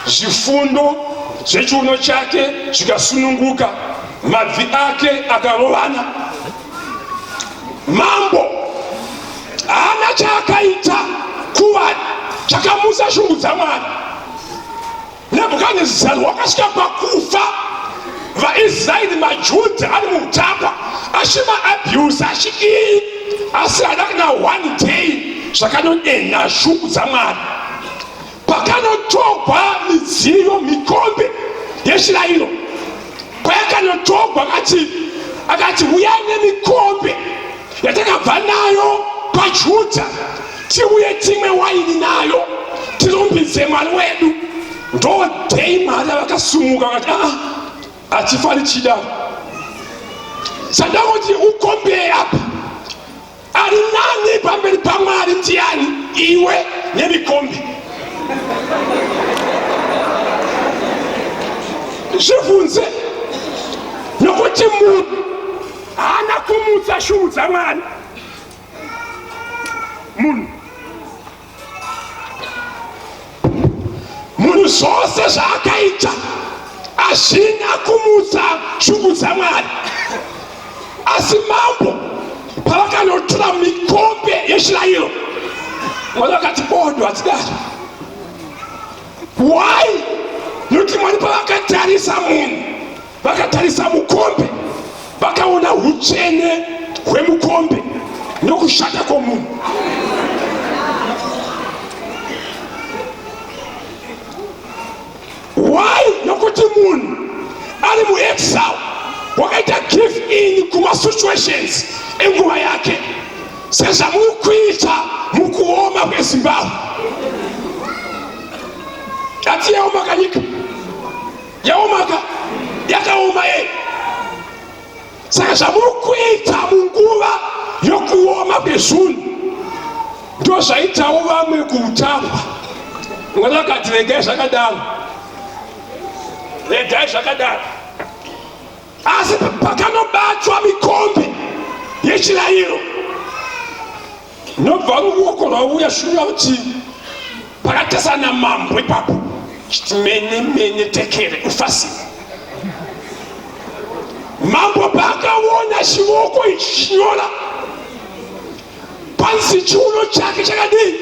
zvifundo zvechiuno chake zvikasununguka, mabvi ake akarovana. Mambo haana chaakaita kuvanhu chakamutsa shungu dzaMwari. Nebhukadhinezari wakasvika pakufa, vaIsraeri maJudha ari mutapa achivaabuse achidii, asi hada kana one day zvakanodenya shungu dzaMwari. Pakanotogwa midziyo mikombe yeshirayiro, payakanotogwa akati uyai nemikombe yatakabva nayo paJudha, tiuye timwe waini nayo tirumbidze Mwari wedu. Ndodei Mwari vakasumuka vakati hatifani chidaro. Sadangoti ukombe apa ari nani pamberi paMwari? Ndiani? Iwe nemikombe. Zvibvunze, nokuti munhu haana kumutsa shungu dzaMwari. Munhu zvose zvaakaita hazvina kumutsa shungu dzaMwari. asi mambo pavakanotora mikombe yechirayiro mwari vakati bodo hatidaro. Why? Nokuti mwari pavakatarisa munhu vakatarisa mukombe vakaona utsvene hwemukombe nokushata kwomunhu. Why? Nokuti munhu ari muexile wakaita give in kumasituations enguva yake sezvamuri kuita mukuoma kwezimbabwe. Ati yaomaka nyika yaomaka yakaoma yei. Saka zvamuri kuita munguva yokuoma kwezunhu ndo zvaitawo vamwe kuutapwa. Mwari akati regai zvakadaro, regai zvakadaro. Asi pakanobatwa mikombe yechirayiro nobva ruoko rwauya shure kuti pakatesana mambo ipapo chiti mene tekere ufasi. Mambo paakaona chioko ichi chinyora panzi chiuno chake chakadii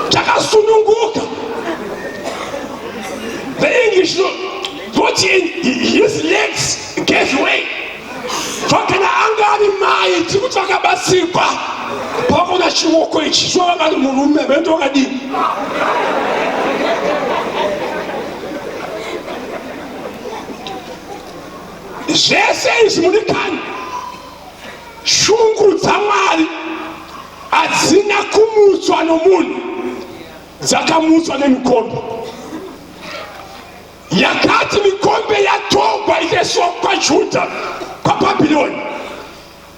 chakasununguka. The English wrote his legs gave way. Fakana anga ari mai tikuti vakabatsirwa pakaona chioko ichi zvavangari murume vendo wakadii. Zvese izvi muri kani shungu dzaMwari hadzina kumutswa nomunhu, dzakamutswa nemikombe. Yakati mikombe yatorwa ikaiswa kwaJudha kwaBhabhironi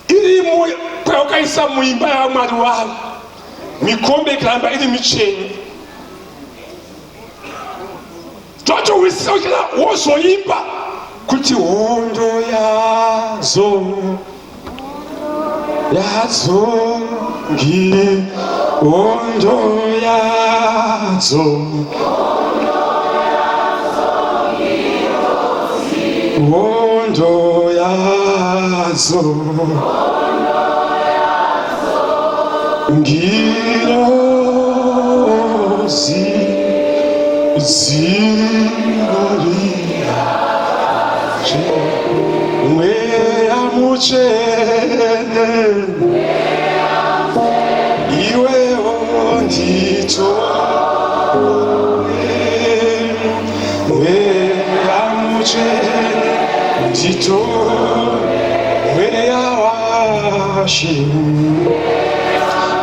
irimo kwayakaisa muimba yaMwari wavo, mikombe ikaramba iri michena. Totowisisa kuti wozoimba kuti hondo yazo ngi hondo yazo hondo yazo ngirozi zinoria mweya muchene iwewo ndito mweya muchene ndito mweya washimu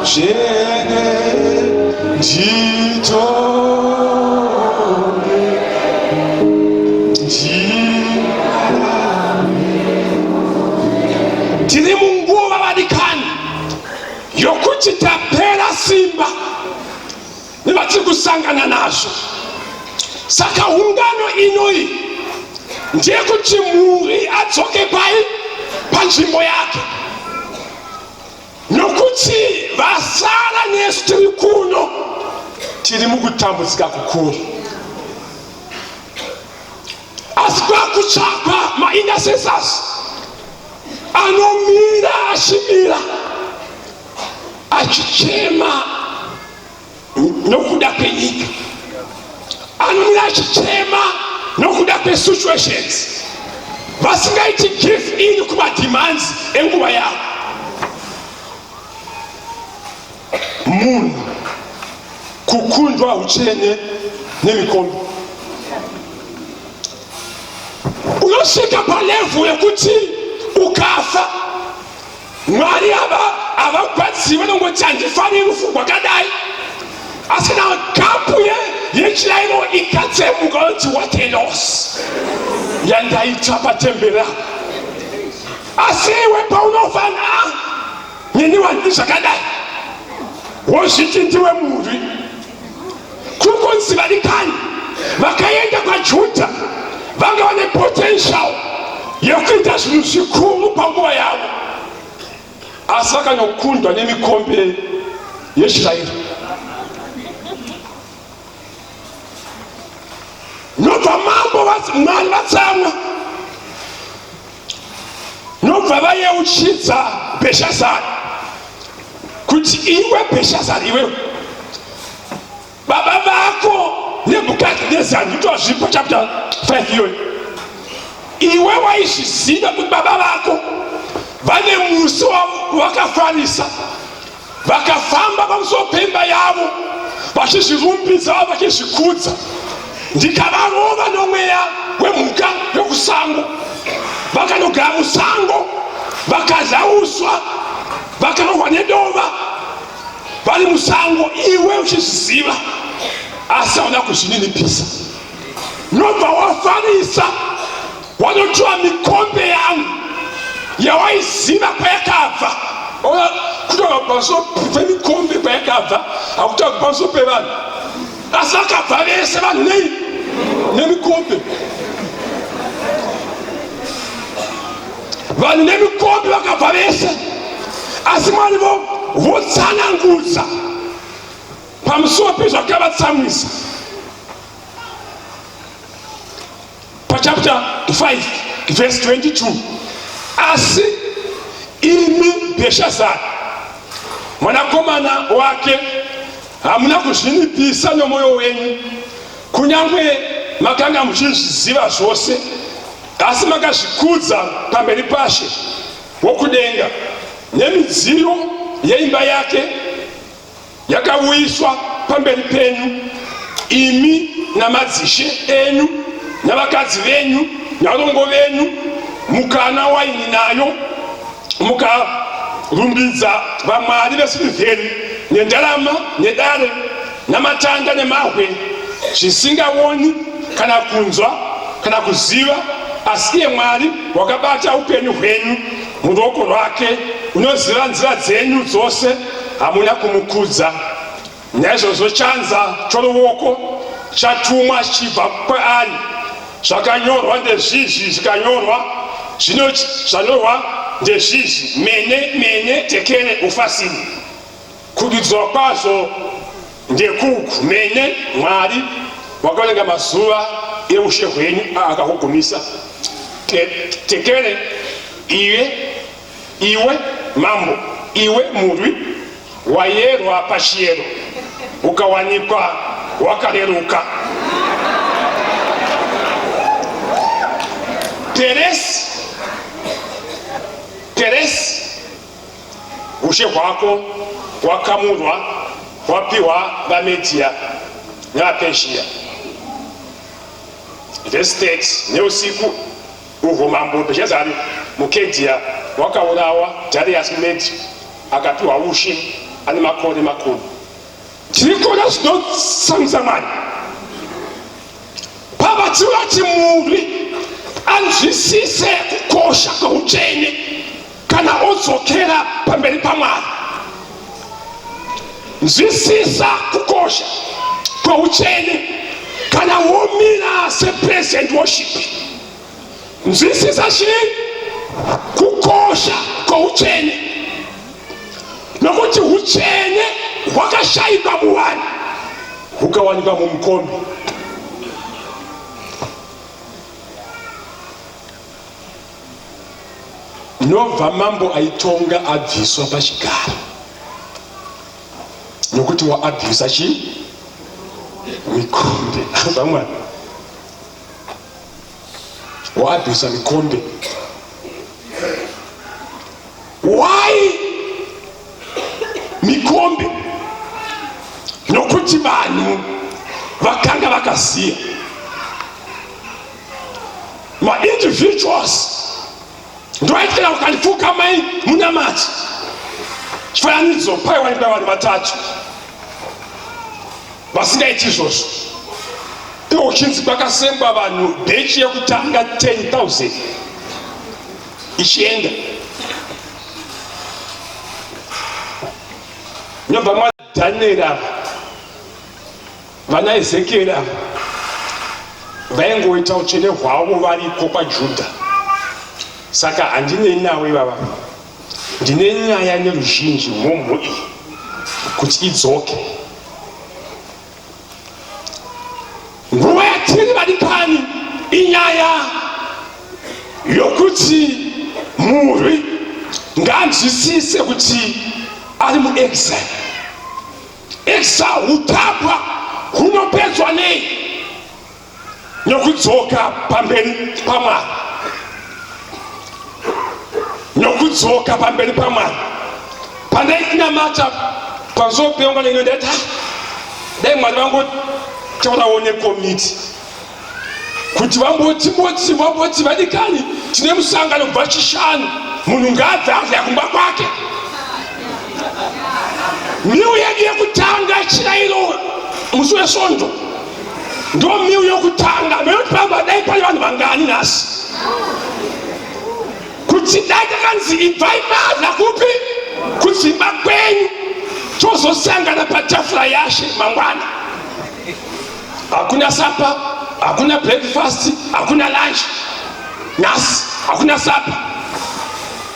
chene ndito tiri munguva vadikani yokuti tapera simba nevatiri kusangana nazvo. Saka ungano inoi ndeyekuti mhuri adzoke panzvimbo yake, nokuti vasara nesu tiri kuno tiri mukutambudzika kukuru. Asi kwakutsvakwa maintercessors anomira achimira achichema nokuda kwenyika, anomira achichema nokuda kwesituations, vasingaiti give in kumademands enguva yavo. Munhu kukundwa uchene nemikombe, unosvika palevu yekuti ukafa Mwari havagwadziwe nongoti handifaniri rufu rwakadai. Asi na kampu yechirayiro ikatsemuka kuti what a loss yandaita patembera. Asi iwe paunofana nyini wandiri zvakadai wozviti ndiwe murwi. Kukunzi vadikani vakaenda kwaJudha vanga vane potential yekuita zvinhu zvikuru panguva yavo, asi vakanokundwa nemikombe yechirayiro. Nobva mambo Mwari vatsamwa, nobva vayeuchidza Bheshazari kuti iwe Bheshazari, iwe baba vako Nebukadnezari, nditozvipa chapter 5 iyoyo, iwe waizviziva kuti baba vako vane musi wakafanisa, vakafamba pamusoro pemba yavo vachizvirumbidza vachizvikudza, ndikavarova nomweya wemhuka yokusango, vakanogara musango, vakadya uswa, vakarohwa nedova vari musango, iwe uchizviziva asi hauna kuzvininipisa. Nobva wafanisa, wanotora mikombe yangu yawaiziva kwayakabva, kutaura pamusoro pemikombe kwayakabva, hakutaura pamusoro pevanhu, asi vakabva vese vanhu nemikombe, vanhu nemikombe vakabva vese, asi Mwari votsanangudza pamusoro pezvakavatsamwisa. Pachapter 5 verse 22, asi imi Bheshazari mwanakomana wake hamuna kuzvinipisa nomwoyo wenyu, kunyange makanga muchizviziva zvose, asi makazvikudza pamberi paShe wokudenga, nemidziyo yeimba yake yakauyiswa pamberi penyu, imi namadzishe enyu navakadzi venyu navarongo venyu, mukanwa waini nayo, mukarumbidza vamwari vesilivheri nendarama nedare namatanda nemahwe, zvisingaoni kana kunzwa kana kuziva, asi iye Mwari wakabata upenyu hwenyu muruoko rwake, unoziva nzira dzenyu dzose, hamuna kumukudza. Naizvozvo chanza choruoko chatumwa chichibva kwaari, zvakanyorwa ndezvizvi, zvikanyorwa zvanyorwa ndezvizvi: mene mene tekere ufasini. Kududzwa kwazvo ndekuku: mene, Mwari wakaverenga mazuva eushe hwenyu akakugumisa; tekere, iwe mambo, iwe murwi wayerwa pachiyero, ukawanikwa wakareruka. Peresi, ushe hwako wakamurwa wapiwa vaMedhia navaPezhia. Verse 6, neusiku uhwo mambo Bheshazari muKedhia wakaurawa Dhariasi muMedhi, akapiwa ushe ane makore makuru. Tiri kuona zvinotsamwisa Mwari. Pavati murwi anzwisise kukosha kweutsvene kana odzokera pamberi paMwari. Nzwisisa kukosha kweutsvene kana womira sepresent worship. Nzwisisa kukosha kweutsvene, nokuti utsvene hwakashayikwa muvanhu hukawanikwa mumukombe. Nobva mambo aitonga abviswa pachigaro, nokuti waabvisa mikombe. Vamwana waabvisa mikombe. Why mikombe? Nokuti vanhu vakanga vakaziya, ma-individuals ndoaitikira ukandifuka mai munamati chifananidzo paiwanikwa vanhu vatatu vasingaiti izvozvo. Iwo uchinzi kwakasengwa vanhu bhechi yekutanga 10,000 ichienda. Nyobva mwaDhanieri ava, vana Ezekieri ava vaingoita utsvene hwavo variko kwaJudha. Saka handinei nawe baba, ndine nyaya neruzhinji mhomho iyi kuti idzoke. Nguva yatiri vari pani inyaya yokuti muri nganzwisise kuti ari mu exile. Exile utapwa hunopedzwa nei nokudzoka pamberi paMwari, nokudzoka pamberi paMwari. Pandai inamata panzopeonga nendeta dai Mwari vangu chauraone komiti kuti vamboti vadikani tine musangano kubva chishanu munhu ngaabve kumba kwake. Miu yedu yekutanga chirayiro musi wesvondo ndo miu yokutanga mekuti pamba dai pane vanhu vangani nhasi kuti dai takanzi ibvai madza kupi kudzimba kwenyu tozosangana patafura yaShe mangwana. Hakuna sapa, hakuna breakfast, hakuna lunch. Nhasi hakuna sapa.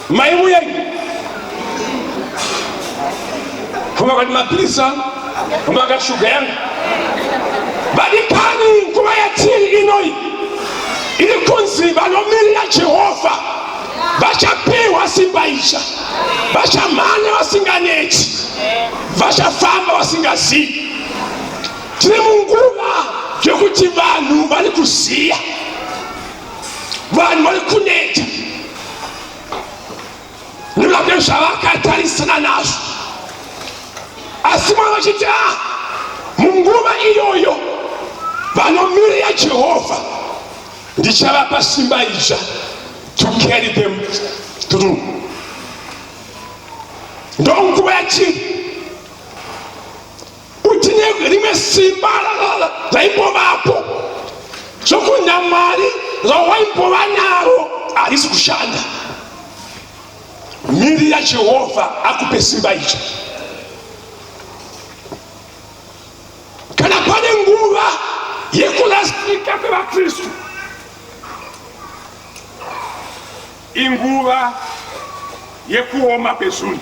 Maimu yenyu kumagati mapilisa kumagati shuga yangu vadikani nguva yatiri inoi ili kunzi vanomirira Jehova vachapiwa simba itsva, vachamhanya vasinganeti, vachafamba vasingazivi. Tiri munguva yokuti vanhu vari kuziya, vanhu vari kuneta nekuda zvavakatarisana nazvo. Asi Mwari vachiti munguva iyoyo vanomirira Jehova ndichavapa simba itsva to carry them through. Ndo nguva yatiri kuti rimwe simba raimbovapo zvokunamari rawaimbova naro harisi kushanda. Mirira Jehova akupe simba itsva. Kana pane nguva yekurasika kwevakristu, inguva yekuoma kwezungu,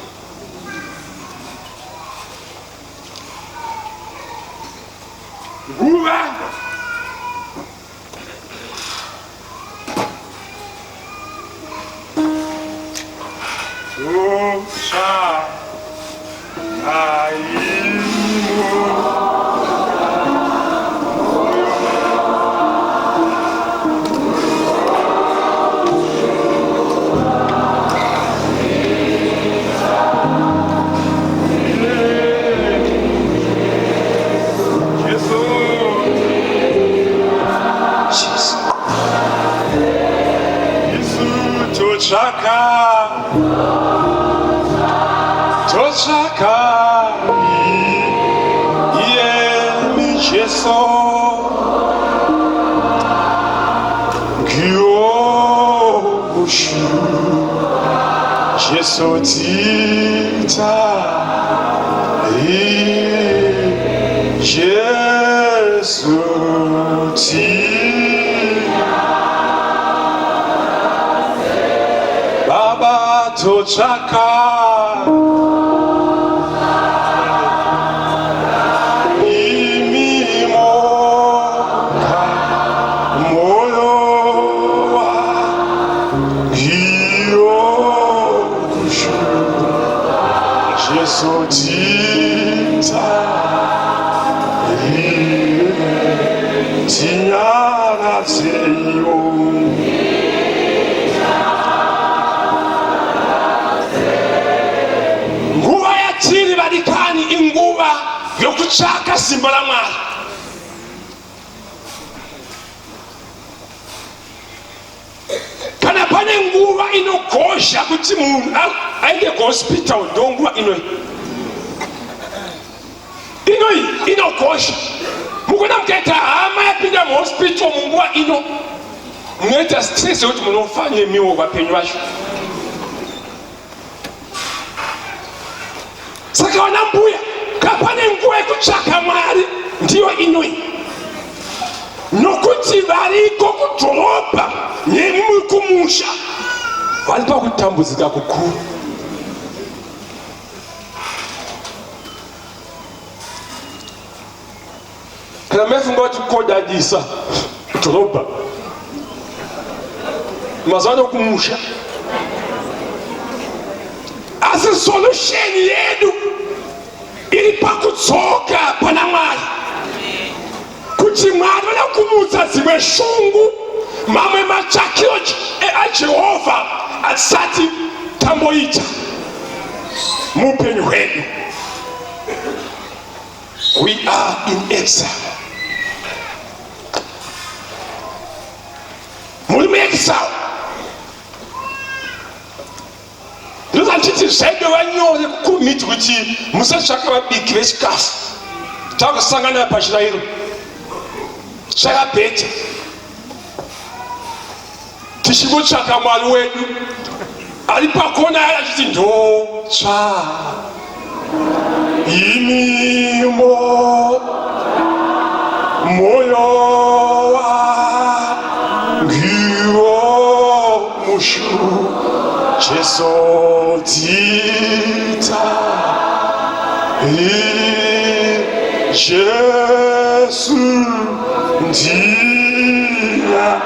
nguva Baba tochaka yokutsvaka simba raMwari. Kana pane nguva inogozha kuti munhu aende kuhospital ndo nguva inoi inogozha. Mukona mukaita hama yapinda muhospital munguva ino munoita stress yokuti munofa nemiwo vapenyu vacho. Saka wana mbuya kapane nguva yekutsvaka Mwari ndiyo inoi, nokuti variko kudhorobha nemumwe kumusha vari pakutambudzika kukuru. Kana maifunga kuti kodadisa kudhorobha mazuva ano kumusha solution yedu iri pakutsoka pana Mwari, kuti Mwari vana kumutsa dzimwe shungu mamwe matsvakiro aJehovha asati tamboita muupenyu hwedu. We are in exile. Muri muexile. Ndozvanditi zvaide vanyore kukomiti kuti musatsvaka vabiki vechikafu. Takusangana pachirayiro. Zvakabheta. Tichinotsvaka Mwari wedu ari pakona yari achiti ndotsva imimo moyo wangiwo mushu Jesu dzita Jesu ndiya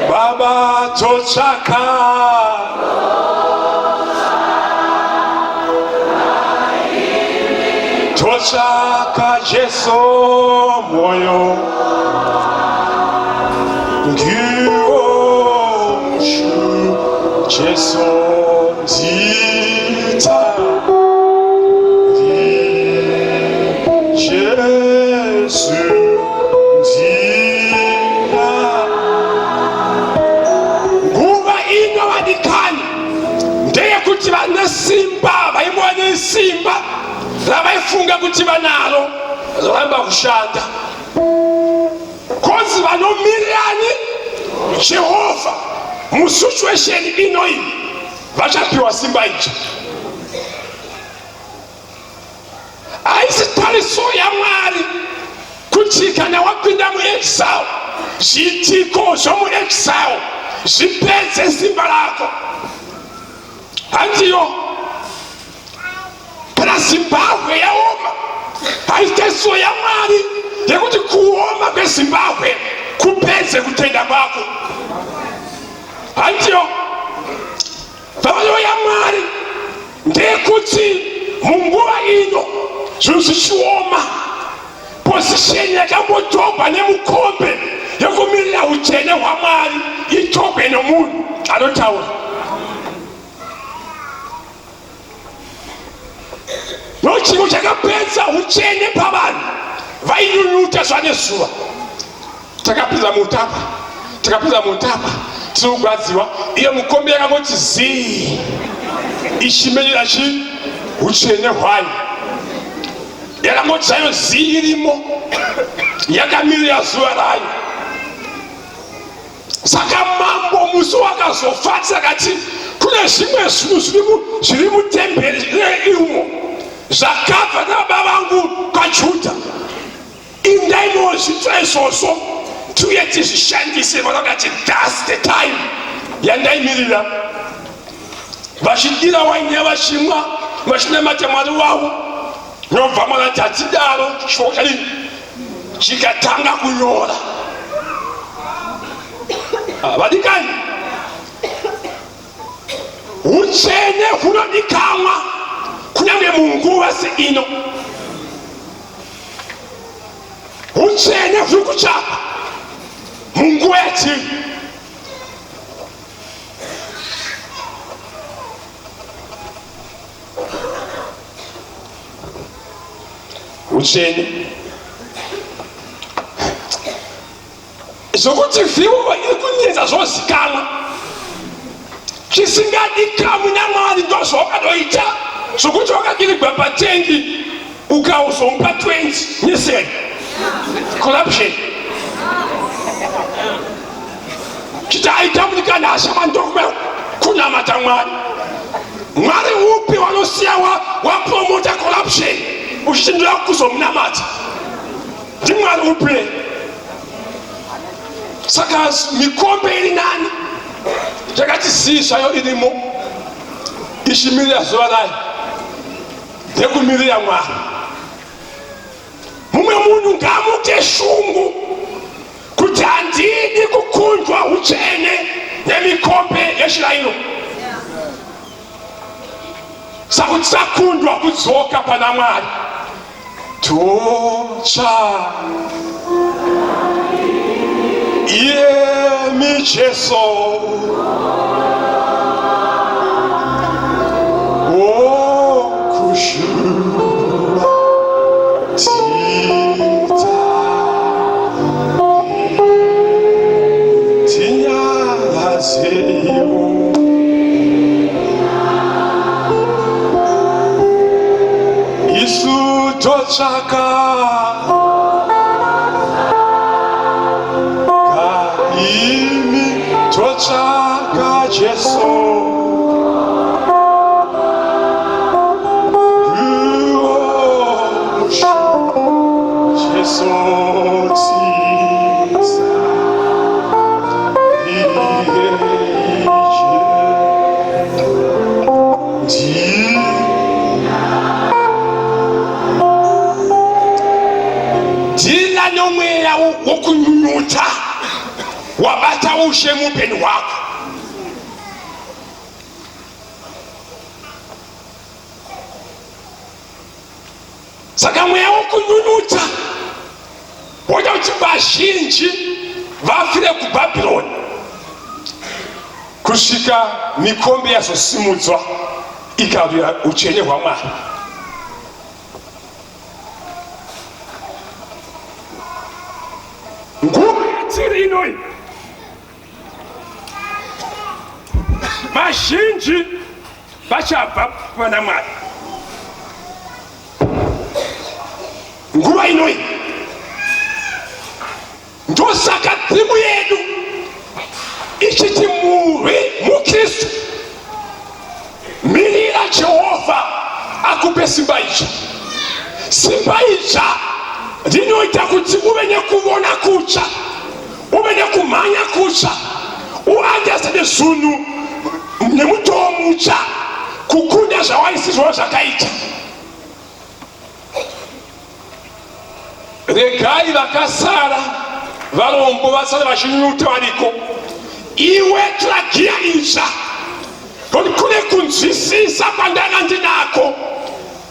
Baba totsvaka Jesu moyo ngiwo mushu Jesu dzita Jesu ndiya nguva ino vadikani ndeyekuti vane simba vaimwane simba ravaifunga kuti vanaro raramba kushanda kozi vanomirirani Jehovha musituation inoyi vachapiwa simba idzo. Haisi tariso yaMwari kuti kana wapinda muexile zvitiko zvomuexile zvipedze simba rako. Handiyo kana Zimbabwe yaoma haisi tariso yaMwari yekuti kuoma kweZimbabwe kupedze kutenda kwako. Handiyo vavanyo yaMwari ndeyekuti munguva ino zvinhu zvichioma position yakambotogwa nemukombe yekumirira utsvene hwaMwari itogwe nomunhu anotaura. Nochinhu chakapedza utsvene pavanhu vainyunyuta zvanezuva. Takapinza mutapa tiri kugwadziwa iyo mukombe yakangoti zii ichimenyera utsvene hwayo yakangoti zvayo zii irimo yakamirira zuva rayo. Saka mambo musi wakazofa akati kune zvimwe zvinhu zviri mutemberi imo zvakabva nababa vangu kwaJudha, indai mozvitora izvozvo tiuye tizvishandise. Vanakati that's the time yandaimirira, vachidira waini yavachimwa vachinamata Mwari wavo. Nobva mwanati hatidaro shoko chadini chikatanga kunyora. Vadikani, utsvene hunodikanwa kunyange munguva seino. Utsvene huri kutsvakwa munguva yatiri. Utsvene zvokuti vhiwa iri kunyenza zvozikanwa zvisingadikanwi naMwari ndozvawakatoita zvokuti wakakirirwa patengi ukauzomupa 20 neseni. Corruption chiti aitambulikana hasha mandokuma kunamata Mwari. Mwari upi wanosiya wapromota corruption uchitindira kuzomunamata? NdiMwari upi? Saka mikombe iri nani yakati zii zvayo irimo ichimirira zuva rayo ndekumirira Mwari. Mumwe munhu ngaamuke shungu kuti handidi kukundwa utsvene nemikombe yechirayiro. sakundwa kudzoka pana Mwari. Tocha iye micheso kushura tita tinyalazeyo isu tochaka kaimi tochaka Jesu wokunyunyuta wabata ushe mupeni wako. Saka mweya wokunyunyuta woda kuti vazhinji vafire kuBhabhironi kusvika mikombe yazosimudzwa ikauya utsvene hwaMwari. Nguva yatiri inoi vazhinji vachabva pana Mwari. Nguva inoi ndosaka timu yedu ichiti murwi muKristu, mirira Jehova akupe simba ija. Simba ija rinoita kuti uve nekuvona kutsva, uve nekumhanya kutsva, uandastande zvinhu nemutoo mutsva kukunda zvawaisizvo zvakaita. Regai vakasara varombo vasara vachinyunyuta variko. Iwe tiragiya itsva kuti kune kunzwisisa kwandanga ndinako,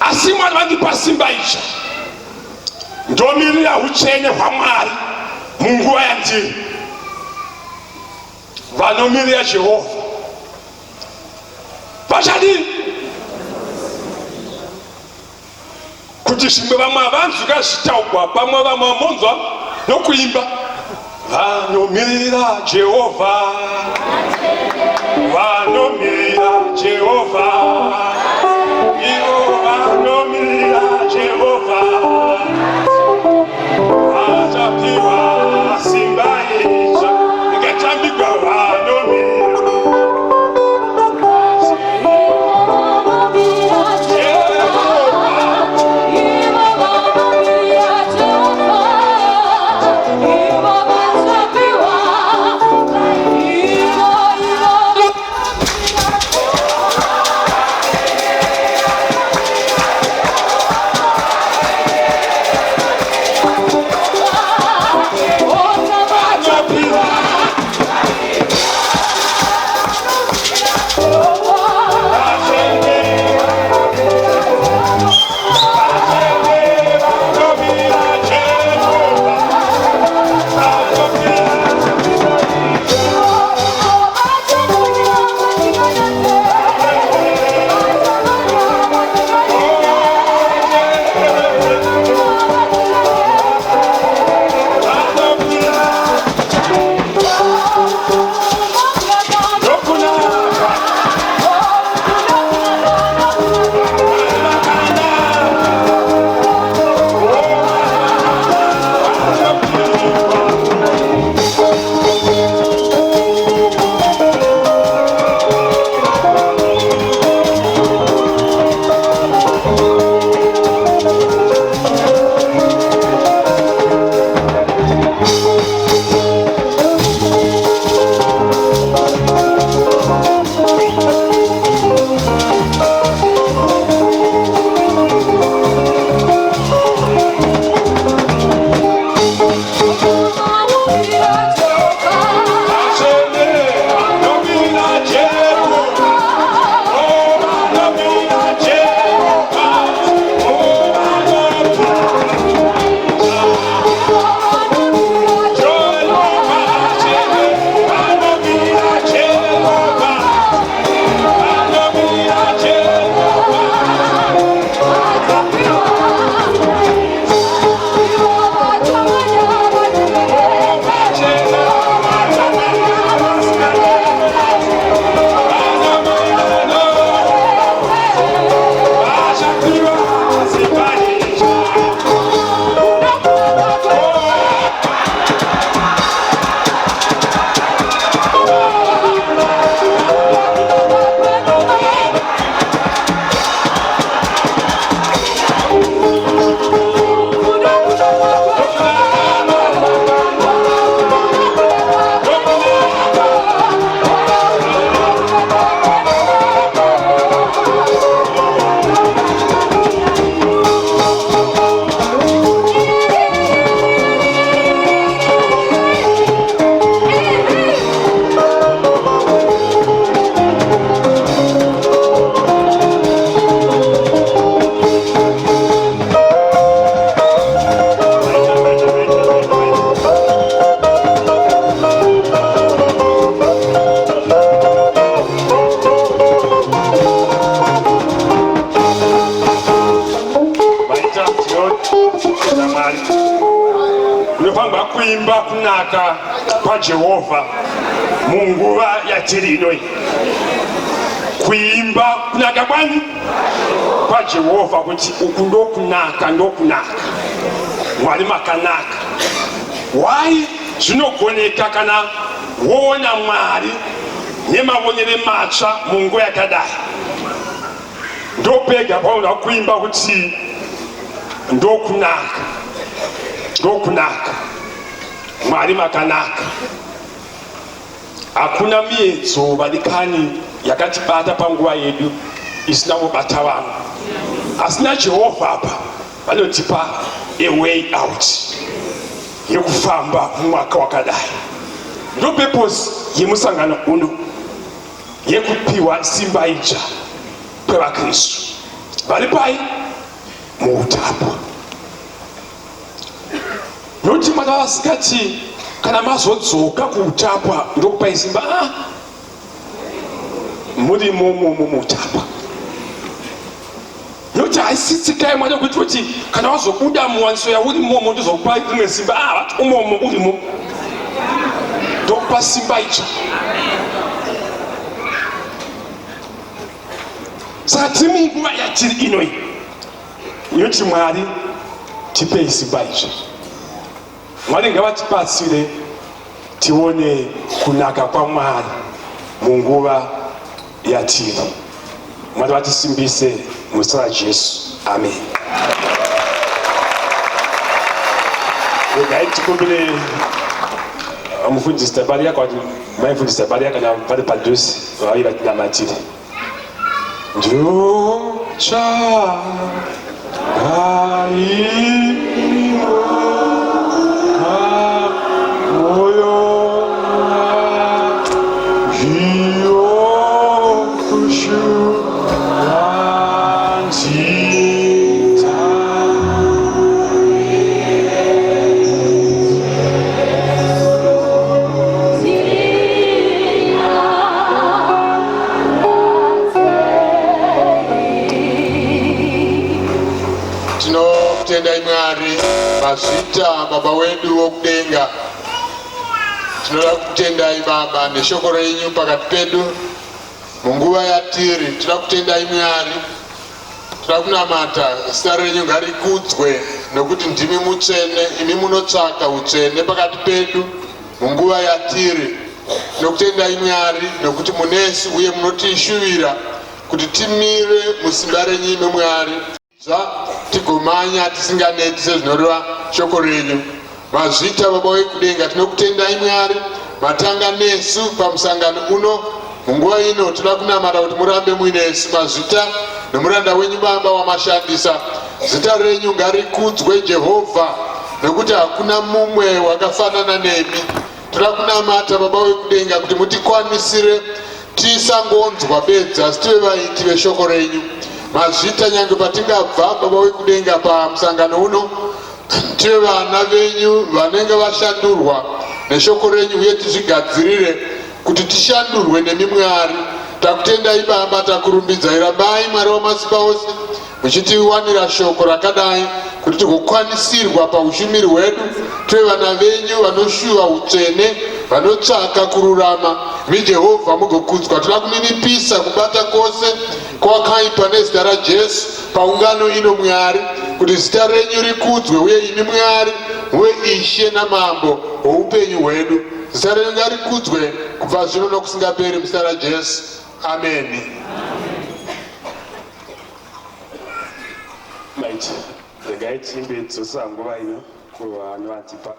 asi Mwari vandipa simba itsva. Ndomirira utsvene hwaMwari munguva yandiri. Vanomirira Jehova vachadini? Kuti zvimwe vamwe havanzwika zvitaugwa, pamwe vamwe vamonzwa nokuimba. Vanomirira Jehova, vanomirira Jehova, ivo vanomirira Jehova, vachapiwa simba itsva ikatambigwa. tinofanirwa kuimba kunaka kwaJehovha munguva yatiri inoi. Kuimba kunaka kwani kwaJehovha kuti uku ndokunaka Mwari makanaka. Why zvinogoneka kana woona Mwari nemavonere matsva munguva yakadai. Ndopega paunoda kuimba kuti ndokunaka Mwari makanaka. Hakuna miedzo vadikani yakatibata panguva yedu isina kubata vanhu. Asina Jehovha apa vanotipa a way out yekufamba mumwaka wakadai. Ndo purpose yemusangano uno yekupiwa simba idzva kwevakristu vari pai muutapwa. Noti makavasikati kana mazodzoka kuutapwa ndokupai simba muri muutapwa. Noti haisitsikai mwada kuti kana wazobuda muwaniso yauri momo ndozokupa rimwe simba vati umomo urimo ndokupa simba idzva. Saka tiri munguva yatiri inoi yoti Mwari tipei simba idzva. Mwari ngavatibatsire tione kunaka kwaMwari munguva yatiri. Mwari vatisimbise muzita raJesu. Amen. Regai tikumbire mufundisi tabaria kwati maifundisi tabaria kana vari padhuze vavi vatinamatire. Mazita baba wedu wokudenga, tinoda kutendai Baba neshoko renyu pakati pedu munguva yatiri. Tinoda kutendai Mwari, tinoda kunamata zita renyu ngarikudzwe nokuti ndimi mutsvene, imi munotsvaka utsvene pakati pedu munguva yatiri. Nokutendai Mwari nokuti munesu uye munotishuvira kuti timire musimba renyu imi Mwari tigomanya tisinganeti sezvinoreva shoko renyu. Mazvita baba wekudenga, tinokutendai Mwari matanga nesu pamusangano uno munguva ino. Toda kunamata kuti murambe muinesu. Mazvita nomuranda wenyu Baba wamashandisa, zita renyu ngarikudzwe Jehovha nokuti hakuna mumwe wakafanana nemi. Toda kunamata baba wekudenga kuti mutikwanisire tisangonzwa bedza asi tive vaiti veshoko renyu. Mazvita nyange patingabva baba wekudenga pamusangano uno tive vana venyu vanenge vashandurwa neshoko renyu uye tizvigadzirire kuti tishandurwe nemi Mwari. Takutendai Baba, takurumbidzai. Rambai Mwari wamasimba ose muchitiwanira shoko rakadai kuti tigokwanisirwa paushumiri hwedu tive vana venyu vanoshuva utsvene, vanotsvaka kururama. MiJehovha mugokudzwa. Toda kuninipisa kubata kwose kwakaipa nezita raJesu paungano ino Mwari, kuti zita renyu rikudzwe uye imi Mwari muve Ishe namambo woupenyu hwedu. Zita renyu ngarikudzwe kubva zvino nokusingaperi muzita raJesu. Amen. Maiti regai timbe dzosa nguva ino kuvanovatipa.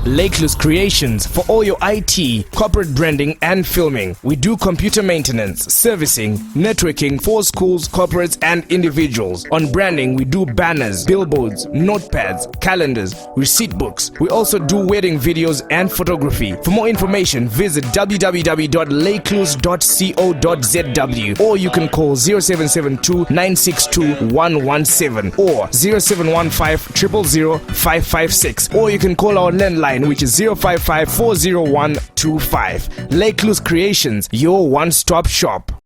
Laycluse Creations for all your IT, corporate branding and filming. We do computer maintenance, servicing, networking for schools, corporates and individuals. On branding, we do banners, billboards, notepads, calendars, receipt books. We also do wedding videos and photography. For more information, visit www.laycluse.co.zw or you can call 0772 962 117 or 0715 000 556 or you can call our landline which is 055 401 25. Laycluse Creations, your one-stop shop.